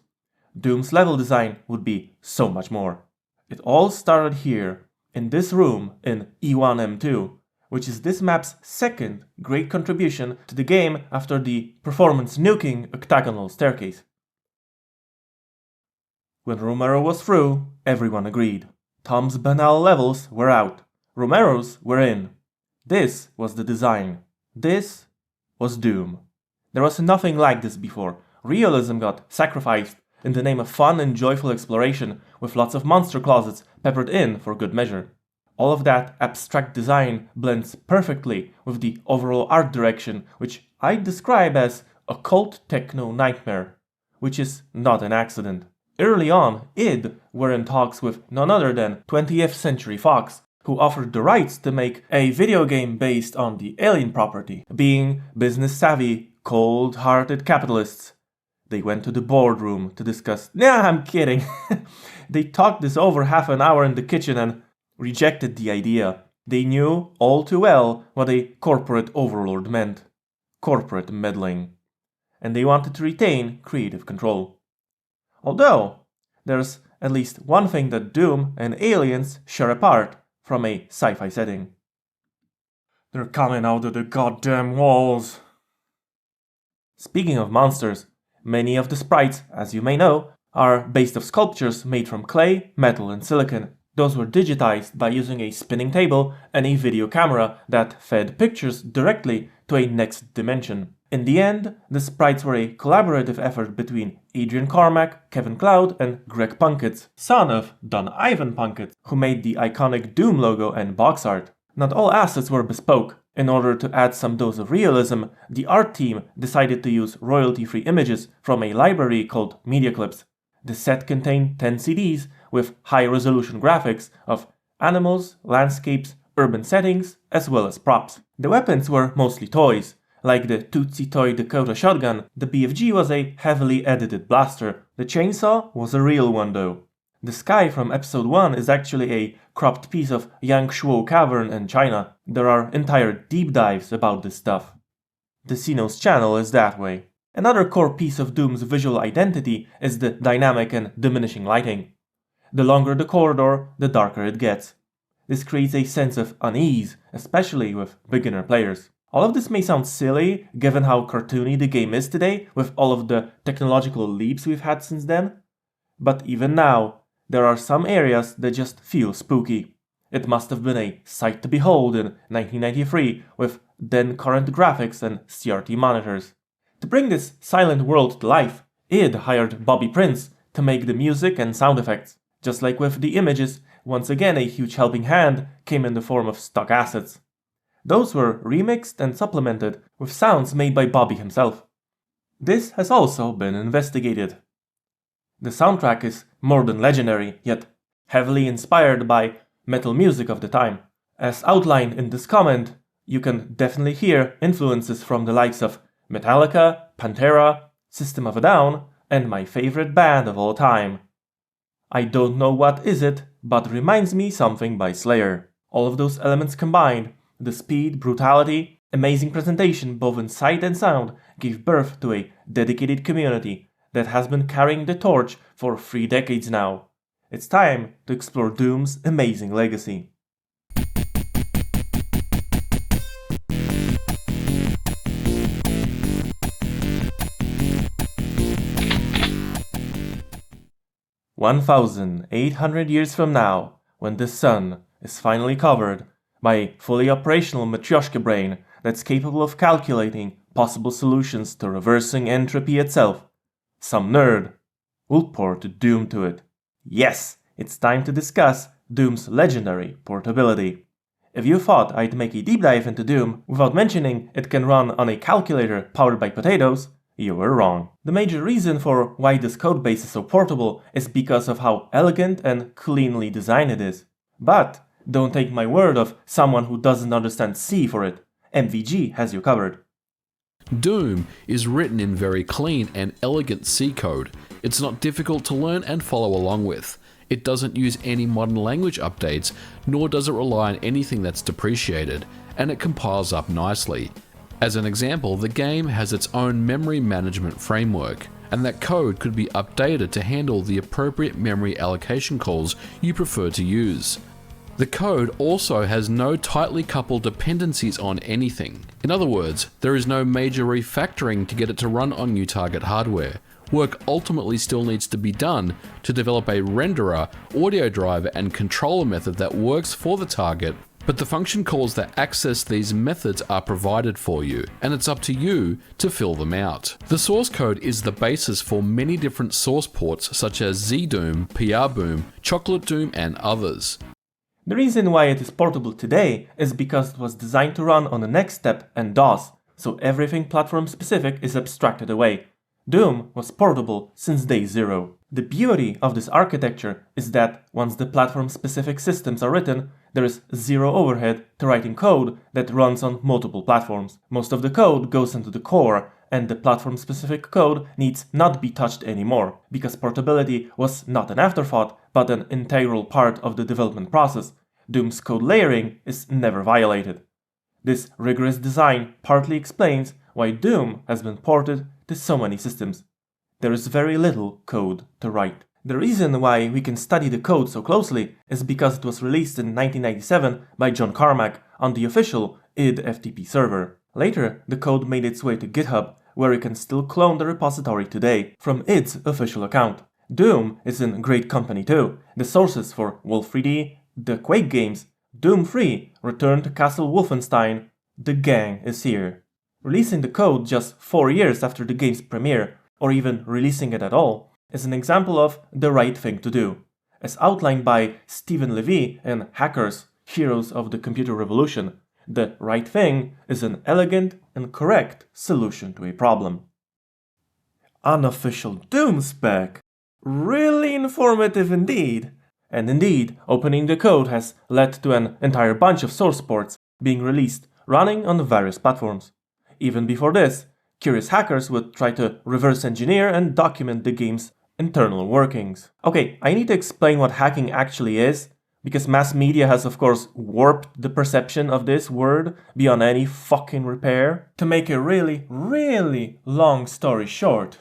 Doom's level design would be so much more. It all started here, in this room in E1M2, which is this map's second great contribution to the game after the performance-nuking octagonal staircase. When Romero was through, everyone agreed. Tom's banal levels were out. Romero's were in. This was the design. This was Doom. There was nothing like this before. Realism got sacrificed in the name of fun and joyful exploration, with lots of monster closets peppered in for good measure. All of that abstract design blends perfectly with the overall art direction, which I describe as occult techno nightmare, which is not an accident. Early on, id were in talks with none other than 20th Century Fox, who offered the rights to make a video game based on the Alien property. Being business-savvy, cold-hearted capitalists, they went to the boardroom to discuss. Nah, I'm kidding. They talked this over half an hour in the kitchen and rejected the idea. They knew all too well what a corporate overlord meant. Corporate meddling. And they wanted to retain creative control. Although, there's at least one thing that Doom and Aliens share apart from a sci-fi setting. They're coming out of the goddamn walls. Speaking of monsters, many of the sprites, as you may know, are based off sculptures made from clay, metal, and silicon. Those were digitized by using a spinning table and a video camera that fed pictures directly to a next dimension. In the end, the sprites were a collaborative effort between Adrian Carmack, Kevin Cloud, and Greg Punkett, son of Don Ivan Punkett, who made the iconic Doom logo and box art. Not all assets were bespoke. In order to add some dose of realism, the art team decided to use royalty-free images from a library called Media Clips. The set contained 10 CDs with high-resolution graphics of animals, landscapes, urban settings, as well as props. The weapons were mostly toys. Like the Tootsie Toy Dakota shotgun, the BFG was a heavily edited blaster. The chainsaw was a real one though. The sky from episode 1 is actually a cropped piece of Yangshuo Cavern in China. There are entire deep dives about this stuff. The Xenos channel is that way. Another core piece of Doom's visual identity is the dynamic and diminishing lighting. The longer the corridor, the darker it gets. This creates a sense of unease, especially with beginner players. All of this may sound silly, given how cartoony the game is today, with all of the technological leaps we've had since then. But even now, there are some areas that just feel spooky. It must have been a sight to behold in 1993, with then current graphics and CRT monitors. To bring this silent world to life, id hired Bobby Prince to make the music and sound effects. Just like with the images, once again a huge helping hand came in the form of stock assets. Those were remixed and supplemented with sounds made by Bobby himself. This has also been investigated. The soundtrack is more than legendary, yet heavily inspired by metal music of the time. As outlined in this comment, you can definitely hear influences from the likes of Metallica, Pantera, System of a Down, and my favorite band of all time. I don't know what is it, but reminds me something by Slayer. All of those elements combined, the speed, brutality, amazing presentation both in sight and sound, gave birth to a dedicated community that has been carrying the torch for 3 decades now. It's time to explore Doom's amazing legacy. "1,800 years from now, when the sun is finally covered by a fully operational Matryoshka brain that's capable of calculating possible solutions to reversing entropy itself, some nerd will port Doom to it. Yes, it's time to discuss Doom's legendary portability. If you thought I'd make a deep dive into Doom without mentioning it can run on a calculator powered by potatoes, you were wrong. The major reason for why this codebase is so portable is because of how elegant and cleanly designed it is. But don't take my word of someone who doesn't understand C for it. MVG has you covered. Doom is written in very clean and elegant C code. It's not difficult to learn and follow along with. It doesn't use any modern language updates, nor does it rely on anything that's depreciated, and it compiles up nicely. As an example, the game has its own memory management framework, and that code could be updated to handle the appropriate memory allocation calls you prefer to use. The code also has no tightly coupled dependencies on anything. In other words, there is no major refactoring to get it to run on new target hardware. Work ultimately still needs to be done to develop a renderer, audio driver, and controller method that works for the target, but the function calls that access these methods are provided for you, and it's up to you to fill them out. The source code is the basis for many different source ports such as ZDoom, PRBoom, Chocolate Doom, and others. The reason why it is portable today is because it was designed to run on the next step and DOS, so everything platform specific is abstracted away. Doom was portable since day zero. The beauty of this architecture is that once the platform-specific systems are written, there is zero overhead to writing code that runs on multiple platforms. Most of the code goes into the core, and the platform-specific code needs not be touched anymore, because portability was not an afterthought, but an integral part of the development process. Doom's code layering is never violated. This rigorous design partly explains why Doom has been ported to so many systems. There is very little code to write. The reason why we can study the code so closely is because it was released in 1997 by John Carmack on the official id FTP server. Later, the code made its way to GitHub, where you can still clone the repository today from id's official account. Doom is in great company too. The sources for Wolf 3D, the Quake games, Doom 3, Return to Castle Wolfenstein, the gang is here. Releasing the code just 4 years after the game's premiere, or even releasing it at all, is an example of the right thing to do. As outlined by Stephen Levy in Hackers, Heroes of the Computer Revolution, the right thing is an elegant and correct solution to a problem. Unofficial Doom spec. Really informative indeed. And indeed, opening the code has led to an entire bunch of source ports being released, running on various platforms. Even before this, curious hackers would try to reverse engineer and document the game's internal workings. Okay, I need to explain what hacking actually is, because mass media has of course warped the perception of this word beyond any fucking repair. To make a really long story short.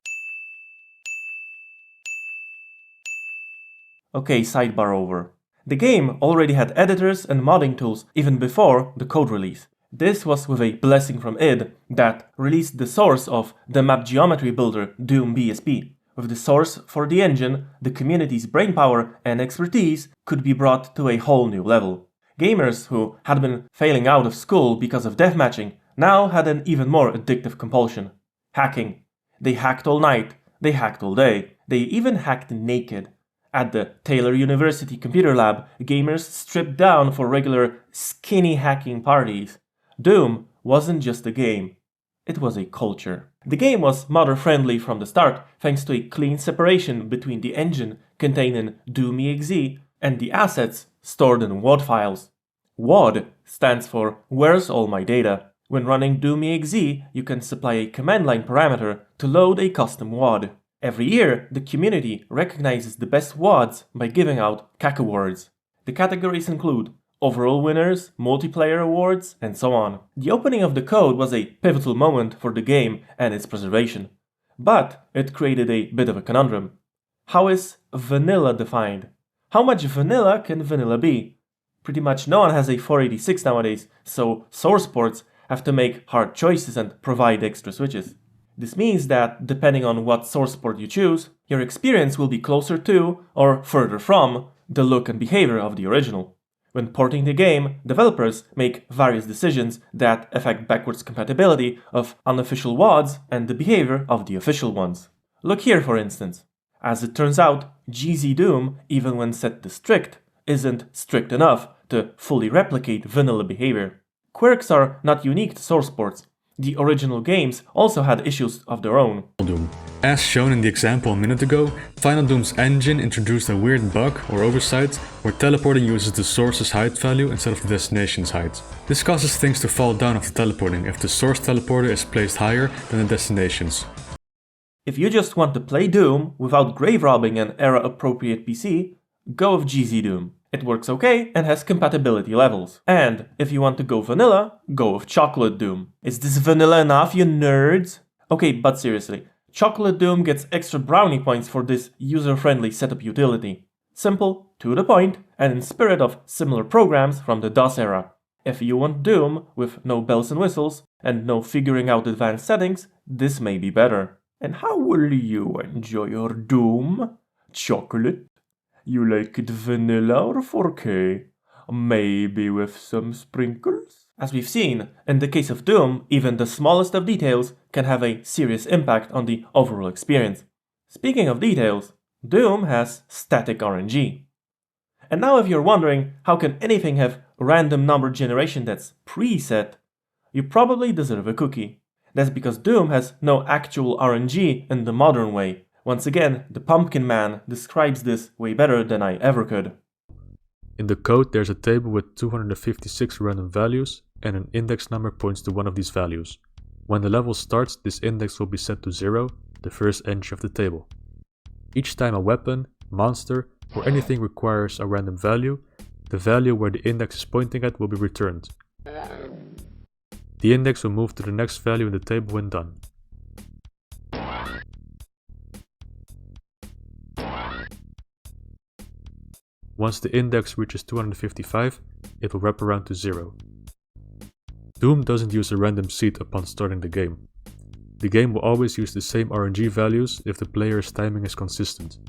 Okay, sidebar over. The game already had editors and modding tools even before the code release. This was with a blessing from id that released the source of the map geometry builder Doom BSP. With the source for the engine, the community's brainpower and expertise could be brought to a whole new level. Gamers who had been failing out of school because of deathmatching now had an even more addictive compulsion. Hacking. They hacked all night, they hacked all day, they even hacked naked. At the Taylor University Computer Lab, gamers stripped down for regular skinny hacking parties. Doom wasn't just a game, it was a culture. The game was modder-friendly from the start thanks to a clean separation between the engine contained in Doom.exe and the assets stored in WAD files. WAD stands for Where's All My Data. When running Doom.exe, you can supply a command line parameter to load a custom WAD. Every year, the community recognizes the best WADs by giving out CAC awards. The categories include overall winners, multiplayer awards, and so on. The opening of the code was a pivotal moment for the game and its preservation. But it created a bit of a conundrum. How is vanilla defined? How much vanilla can vanilla be? Pretty much no one has a 486 nowadays, so source ports have to make hard choices and provide extra switches. This means that, depending on what source port you choose, your experience will be closer to, or further from, the look and behavior of the original. When porting the game, developers make various decisions that affect backwards compatibility of unofficial WADs and the behavior of the official ones. Look here for instance. As it turns out, GZ Doom, even when set to strict, isn't strict enough to fully replicate vanilla behavior. Quirks are not unique to source ports. The original games also had issues of their own. Doom. As shown in the example a minute ago, Final Doom's engine introduced a weird bug or oversight where teleporting uses the source's height value instead of the destination's height. This causes things to fall down after teleporting if the source teleporter is placed higher than the destination's. If you just want to play Doom without grave robbing an era-appropriate PC, go with GZ Doom. It works okay and has compatibility levels. And if you want to go vanilla, go with Chocolate Doom. Is this vanilla enough, you nerds? Okay, but seriously, Chocolate Doom gets extra brownie points for this user-friendly setup utility. Simple, to the point, and in spirit of similar programs from the DOS era. If you want Doom with no bells and whistles and no figuring out advanced settings, this may be better. And how will you enjoy your Doom? Chocolate? You like it vanilla or 4K? Maybe with some sprinkles? As we've seen, in the case of Doom, even the smallest of details can have a serious impact on the overall experience. Speaking of details, Doom has static RNG. And now if you're wondering how can anything have random number generation that's preset, you probably deserve a cookie. That's because Doom has no actual RNG in the modern way. Once again, the Pumpkin Man describes this way better than I ever could. In the code, there's a table with 256 random values, and an index number points to one of these values. When the level starts, this index will be set to 0, the first entry of the table. Each time a weapon, monster, or anything requires a random value, the value where the index is pointing at will be returned. The index will move to the next value in the table when done. Once the index reaches 255, it will wrap around to 0. Doom doesn't use a random seed upon starting the game. The game will always use the same RNG values if the player's timing is consistent.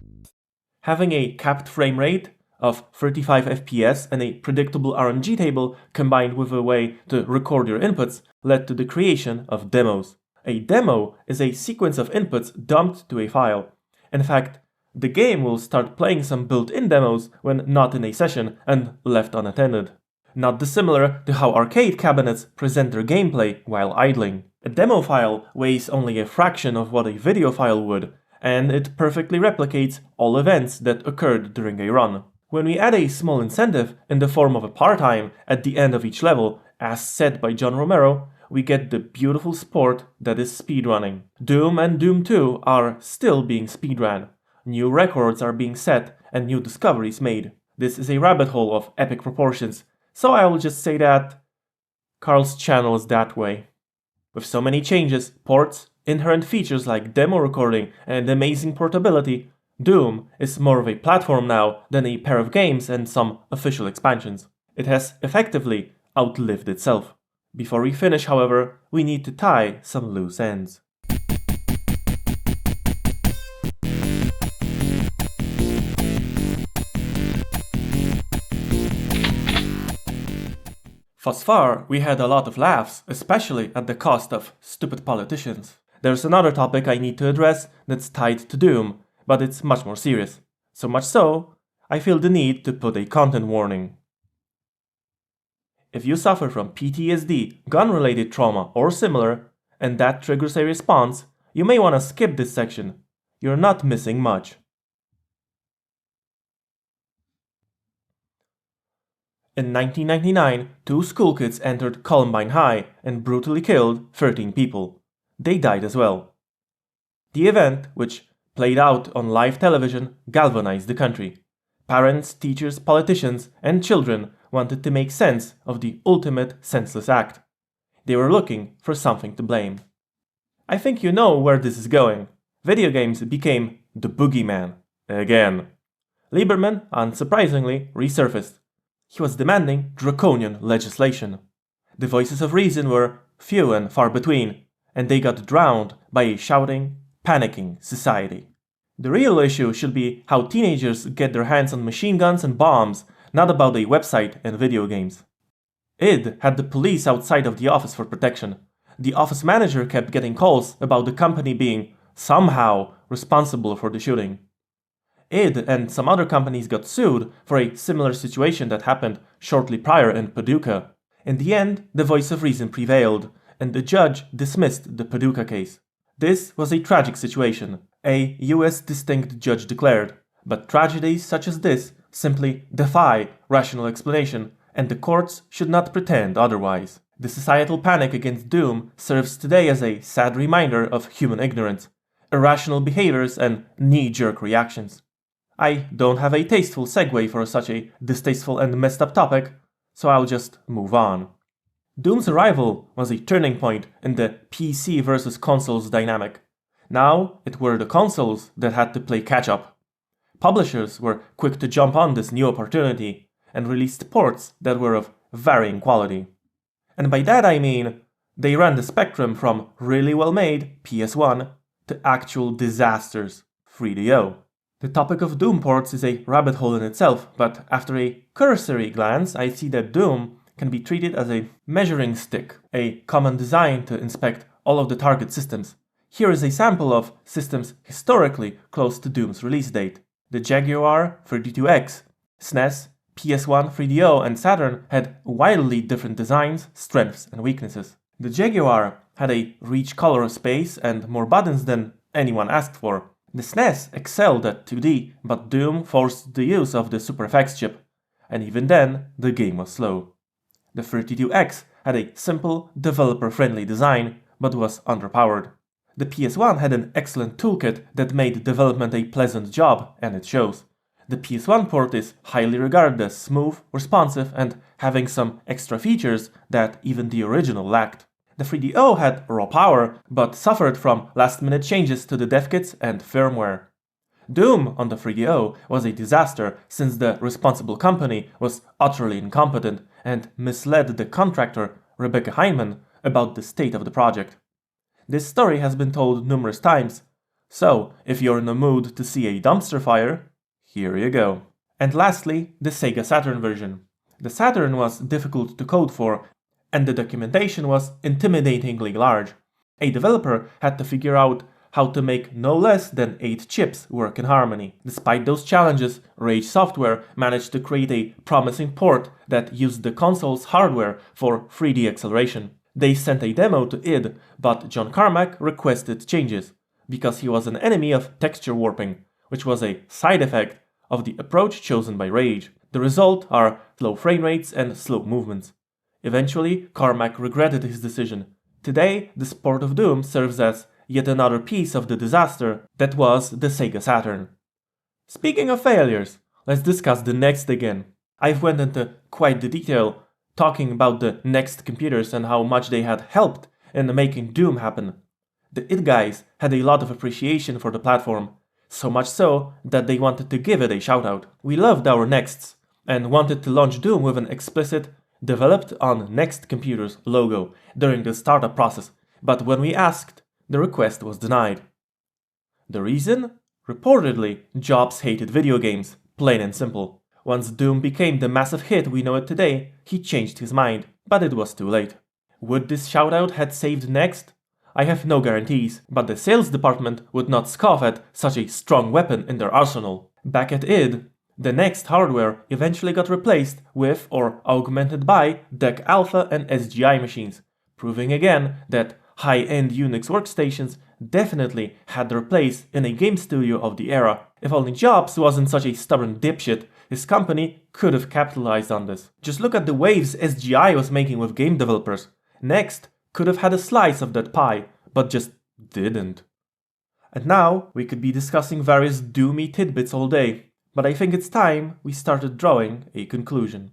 Having a capped frame rate of 35 FPS and a predictable RNG table combined with a way to record your inputs led to the creation of demos. A demo is a sequence of inputs dumped to a file. In fact, the game will start playing some built-in demos when not in a session and left unattended. Not dissimilar to how arcade cabinets present their gameplay while idling. A demo file weighs only a fraction of what a video file would, and it perfectly replicates all events that occurred during a run. When we add a small incentive in the form of a part-time at the end of each level, as set by John Romero, we get the beautiful sport that is speedrunning. Doom and Doom 2 are still being speedrun. New records are being set and new discoveries made. This is a rabbit hole of epic proportions, so I will just say that Carl's channel is that way. With so many changes, ports, inherent features like demo recording and amazing portability, Doom is more of a platform now than a pair of games and some official expansions. It has effectively outlived itself. Before we finish, however, we need to tie some loose ends. Thus far, we had a lot of laughs, especially at the cost of stupid politicians. There's another topic I need to address that's tied to Doom, but it's much more serious. So much so, I feel the need to put a content warning. If you suffer from PTSD, gun-related trauma, or similar, and that triggers a response, you may want to skip this section. You're not missing much. In 1999, 2 school kids entered Columbine High and brutally killed 13 people. They died as well. The event, which played out on live television, galvanized the country. Parents, teachers, politicians, and children wanted to make sense of the ultimate senseless act. They were looking for something to blame. I think you know where this is going. Video games became the boogeyman. Again. Lieberman, unsurprisingly, resurfaced. He was demanding draconian legislation. The voices of reason were few and far between, and they got drowned by a shouting, panicking society. The real issue should be how teenagers get their hands on machine guns and bombs, not about a website and video games. id had the police outside of the office for protection. The office manager kept getting calls about the company being somehow responsible for the shooting. id and some other companies got sued for a similar situation that happened shortly prior in Paducah. In the end, the voice of reason prevailed, and the judge dismissed the Paducah case. This was a tragic situation, a US distinct judge declared, but tragedies such as this simply defy rational explanation, and the courts should not pretend otherwise. The societal panic against Doom serves today as a sad reminder of human ignorance, irrational behaviors, and knee-jerk reactions. I don't have a tasteful segue for such a distasteful and messed up topic, so I'll just move on. Doom's arrival was a turning point in the PC versus consoles dynamic. Now it were the consoles that had to play catch-up. Publishers were quick to jump on this new opportunity and released ports that were of varying quality. And by that I mean, they ran the spectrum from really well-made PS1 to actual disasters 3DO. The topic of Doom ports is a rabbit hole in itself, but after a cursory glance I see that Doom can be treated as a measuring stick, a common design to inspect all of the target systems. Here is a sample of systems historically close to Doom's release date. The Jaguar 32X, SNES, PS1, 3DO, and Saturn had wildly different designs, strengths, and weaknesses. The Jaguar had a rich color space and more buttons than anyone asked for. The SNES excelled at 2D, but Doom forced the use of the SuperFX chip, and even then, the game was slow. The 32X had a simple, developer-friendly design, but was underpowered. The PS1 had an excellent toolkit that made development a pleasant job, and it shows. The PS1 port is highly regarded as smooth, responsive, and having some extra features that even the original lacked. The 3DO had raw power, but suffered from last-minute changes to the dev kits and firmware. Doom on the 3DO was a disaster since the responsible company was utterly incompetent and misled the contractor, Rebecca Heineman, about the state of the project. This story has been told numerous times, so if you're in the mood to see a dumpster fire, Here you go. And lastly, the Sega Saturn version. The Saturn was difficult to code for, and the documentation was intimidatingly large. A developer had to figure out how to make no less than 8 chips work in harmony. Despite those challenges, Rage Software managed to create a promising port that used the console's hardware for 3D acceleration. They sent a demo to id, but John Carmack requested changes, because he was an enemy of texture warping, which was a side effect of the approach chosen by Rage. The result are low frame rates and slow movements. Eventually, Carmack regretted his decision. Today, this port of Doom serves as yet another piece of the disaster that was the Sega Saturn. Speaking of failures, let's discuss the Next again. I've went into quite the detail talking about the Next computers and how much they had helped in making Doom happen. The id guys had a lot of appreciation for the platform, so much so that they wanted to give it a shoutout. We loved our Nexts and wanted to launch Doom with an explicit developed on Next Computers logo during the startup process, but when we asked, the request was denied. The reason? Reportedly, Jobs hated video games, plain and simple. Once Doom became the massive hit we know it today, he changed his mind, but it was too late. Would this shoutout have saved Next? I have no guarantees, but the sales department would not scoff at such a strong weapon in their arsenal. Back at id, the Next hardware eventually got replaced with or augmented by DEC Alpha and SGI machines, proving again that high-end Unix workstations definitely had their place in a game studio of the era. If only Jobs wasn't such a stubborn dipshit, his company could have capitalized on this. Just look at the waves SGI was making with game developers. Next could have had a slice of that pie, but just didn't. And now we could be discussing various doomy tidbits all day, but I think it's time we started drawing a conclusion.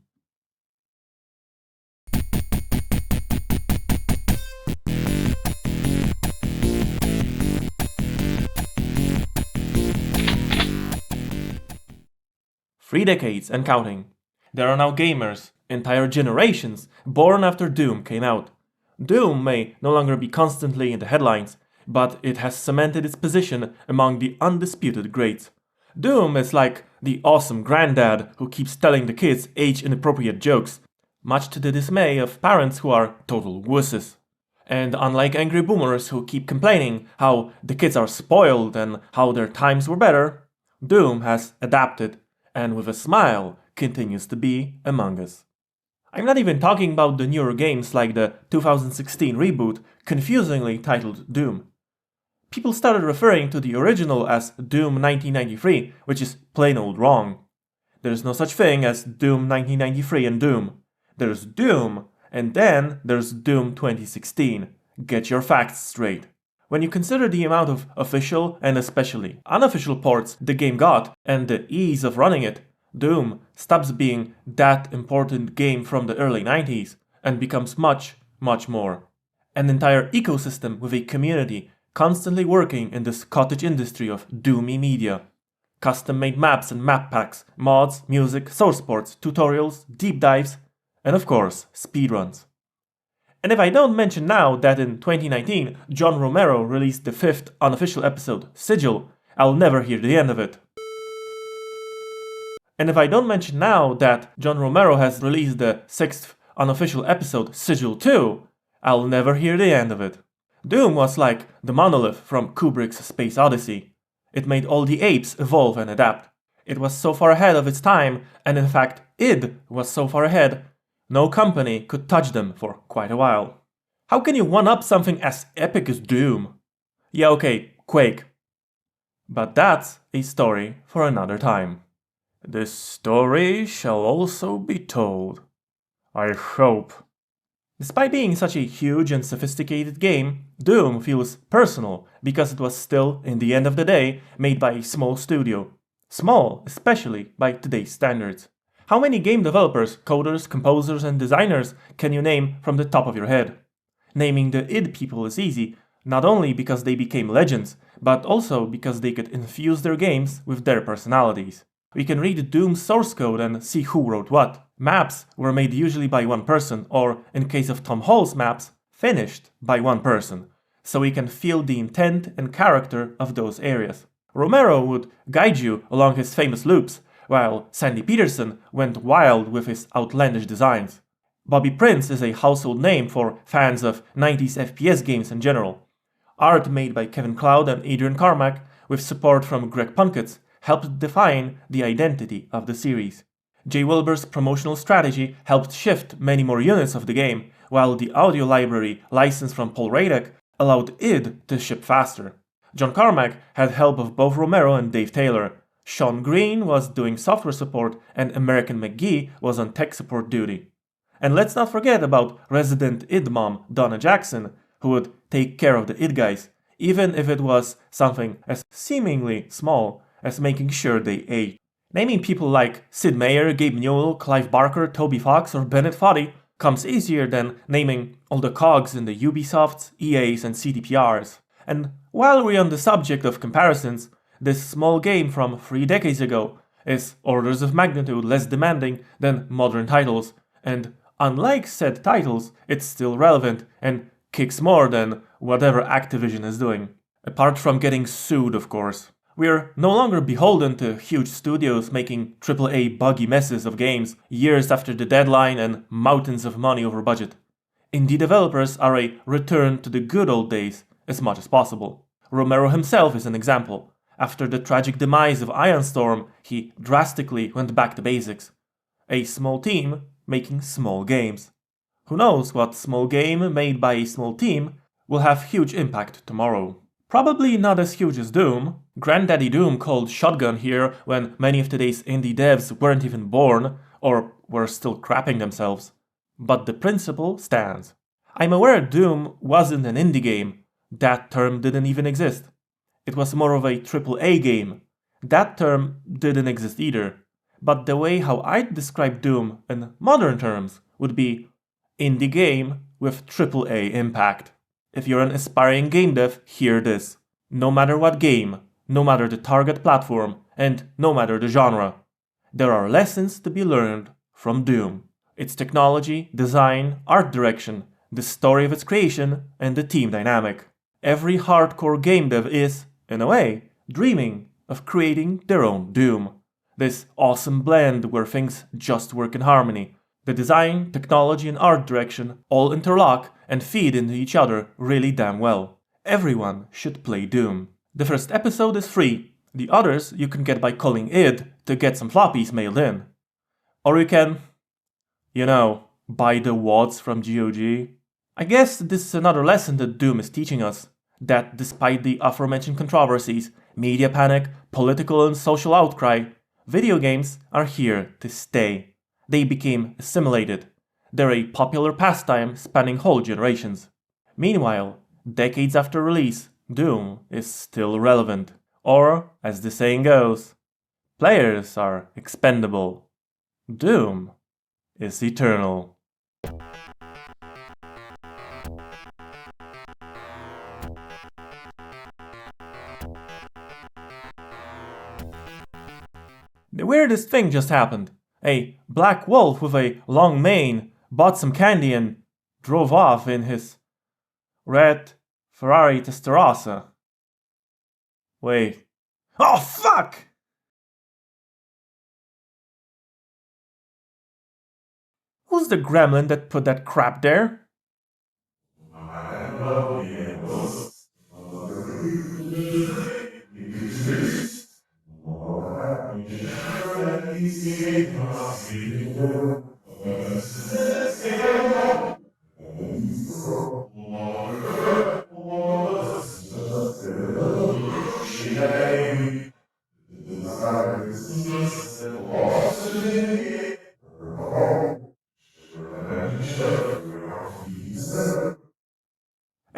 Three decades and counting. There are now gamers, entire generations, born after Doom came out. Doom may no longer be constantly in the headlines, but it has cemented its position among the undisputed greats. Doom is like the awesome granddad who keeps telling the kids age-inappropriate jokes, much to the dismay of parents who are total wusses. And unlike angry boomers who keep complaining how the kids are spoiled and how their times were better, Doom has adapted, and with a smile continues to be among us. I'm not even talking about the newer games like the 2016 reboot, confusingly titled Doom. People started referring to the original as Doom 1993, which is plain old wrong. There's no such thing as Doom 1993 and Doom. There's Doom, and then there's Doom 2016. Get your facts straight. When you consider the amount of official and especially unofficial ports the game got and the ease of running it, Doom stops being that important game from the early 90s and becomes much, much more. An entire ecosystem with a community constantly working in this cottage industry of doomy media. Custom-made maps and map packs, mods, music, source ports, tutorials, deep dives, and of course, speedruns. And if I don't mention now that in 2019, John Romero released the 5th unofficial episode, Sigil, I'll never hear the end of it. And if I don't mention now that John Romero has released the 6th unofficial episode, Sigil 2, I'll never hear the end of it. Doom was like the monolith from Kubrick's Space Odyssey. It made all the apes evolve and adapt. It was so far ahead of its time, and in fact, id was so far ahead, no company could touch them for quite a while. How can you one-up something as epic as Doom? Yeah, okay, Quake. But that's a story for another time. This story shall also be told. I hope. Despite being such a huge and sophisticated game, Doom feels personal because it was still, in the end of the day, made by a small studio. Small, especially by today's standards. How many game developers, coders, composers, and designers can you name from the top of your head? Naming the id people is easy, not only because they became legends, but also because they could infuse their games with their personalities. We can read Doom's source code and see who wrote what. Maps were made usually by one person, or, in case of Tom Hall's maps, finished by one person, so we can feel the intent and character of those areas. Romero would guide you along his famous loops, while Sandy Petersen went wild with his outlandish designs. Bobby Prince is a household name for fans of 90s FPS games in general. Art made by Kevin Cloud and Adrian Carmack, with support from Greg Punkitz, helped define the identity of the series. Jay Wilbur's promotional strategy helped shift many more units of the game, while the audio library licensed from Paul Radek allowed id to ship faster. John Carmack had help of both Romero and Dave Taylor. Sean Green was doing software support, and American McGee was on tech support duty. And let's not forget about resident id mom Donna Jackson, who would take care of the id guys, even if it was something as seemingly small as making sure they ate. Naming people like Sid Meier, Gabe Newell, Clive Barker, Toby Fox, or Bennett Foddy comes easier than naming all the cogs in the Ubisofts, EAs, and CDPRs. And while we're on the subject of comparisons, this small game from 3 decades ago is orders of magnitude less demanding than modern titles, and unlike said titles, it's still relevant and kicks more than whatever Activision is doing. Apart from getting sued, of course. We're no longer beholden to huge studios making AAA buggy messes of games years after the deadline and mountains of money over budget. Indie developers are a return to the good old days as much as possible. Romero himself is an example. After the tragic demise of Ion Storm, he drastically went back to basics. A small team making small games. Who knows what small game made by a small team will have huge impact tomorrow. Probably not as huge as Doom. Granddaddy Doom called shotgun here when many of today's indie devs weren't even born, or were still crapping themselves. But the principle stands. I'm aware Doom wasn't an indie game. That term didn't even exist. It was more of a AAA game. That term didn't exist either. But the way how I'd describe Doom in modern terms would be indie game with AAA impact. If you're an aspiring game dev, hear this. No matter what game, no matter the target platform, and no matter the genre, there are lessons to be learned from Doom. Its technology, design, art direction, the story of its creation, and the team dynamic. Every hardcore game dev is, in a way, dreaming of creating their own Doom. This awesome blend where things just work in harmony. The design, technology, and art direction all interlock and feed into each other really damn well. Everyone should play Doom. The first episode is free. The others you can get by calling id to get some floppies mailed in. Or you can, buy the wads from GOG. I guess this is another lesson that Doom is teaching us. That despite the aforementioned controversies, media panic, political and social outcry, video games are here to stay. They became assimilated. They're a popular pastime spanning whole generations. Meanwhile, decades after release, Doom is still relevant. Or, as the saying goes, players are expendable. Doom is eternal. The weirdest thing just happened. A black wolf with a long mane bought some candy and drove off in his red Ferrari Testarossa. Wait. Oh, fuck! Who's the gremlin that put that crap there?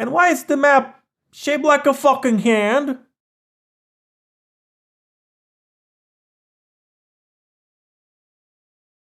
And why is the map shaped like a fucking hand?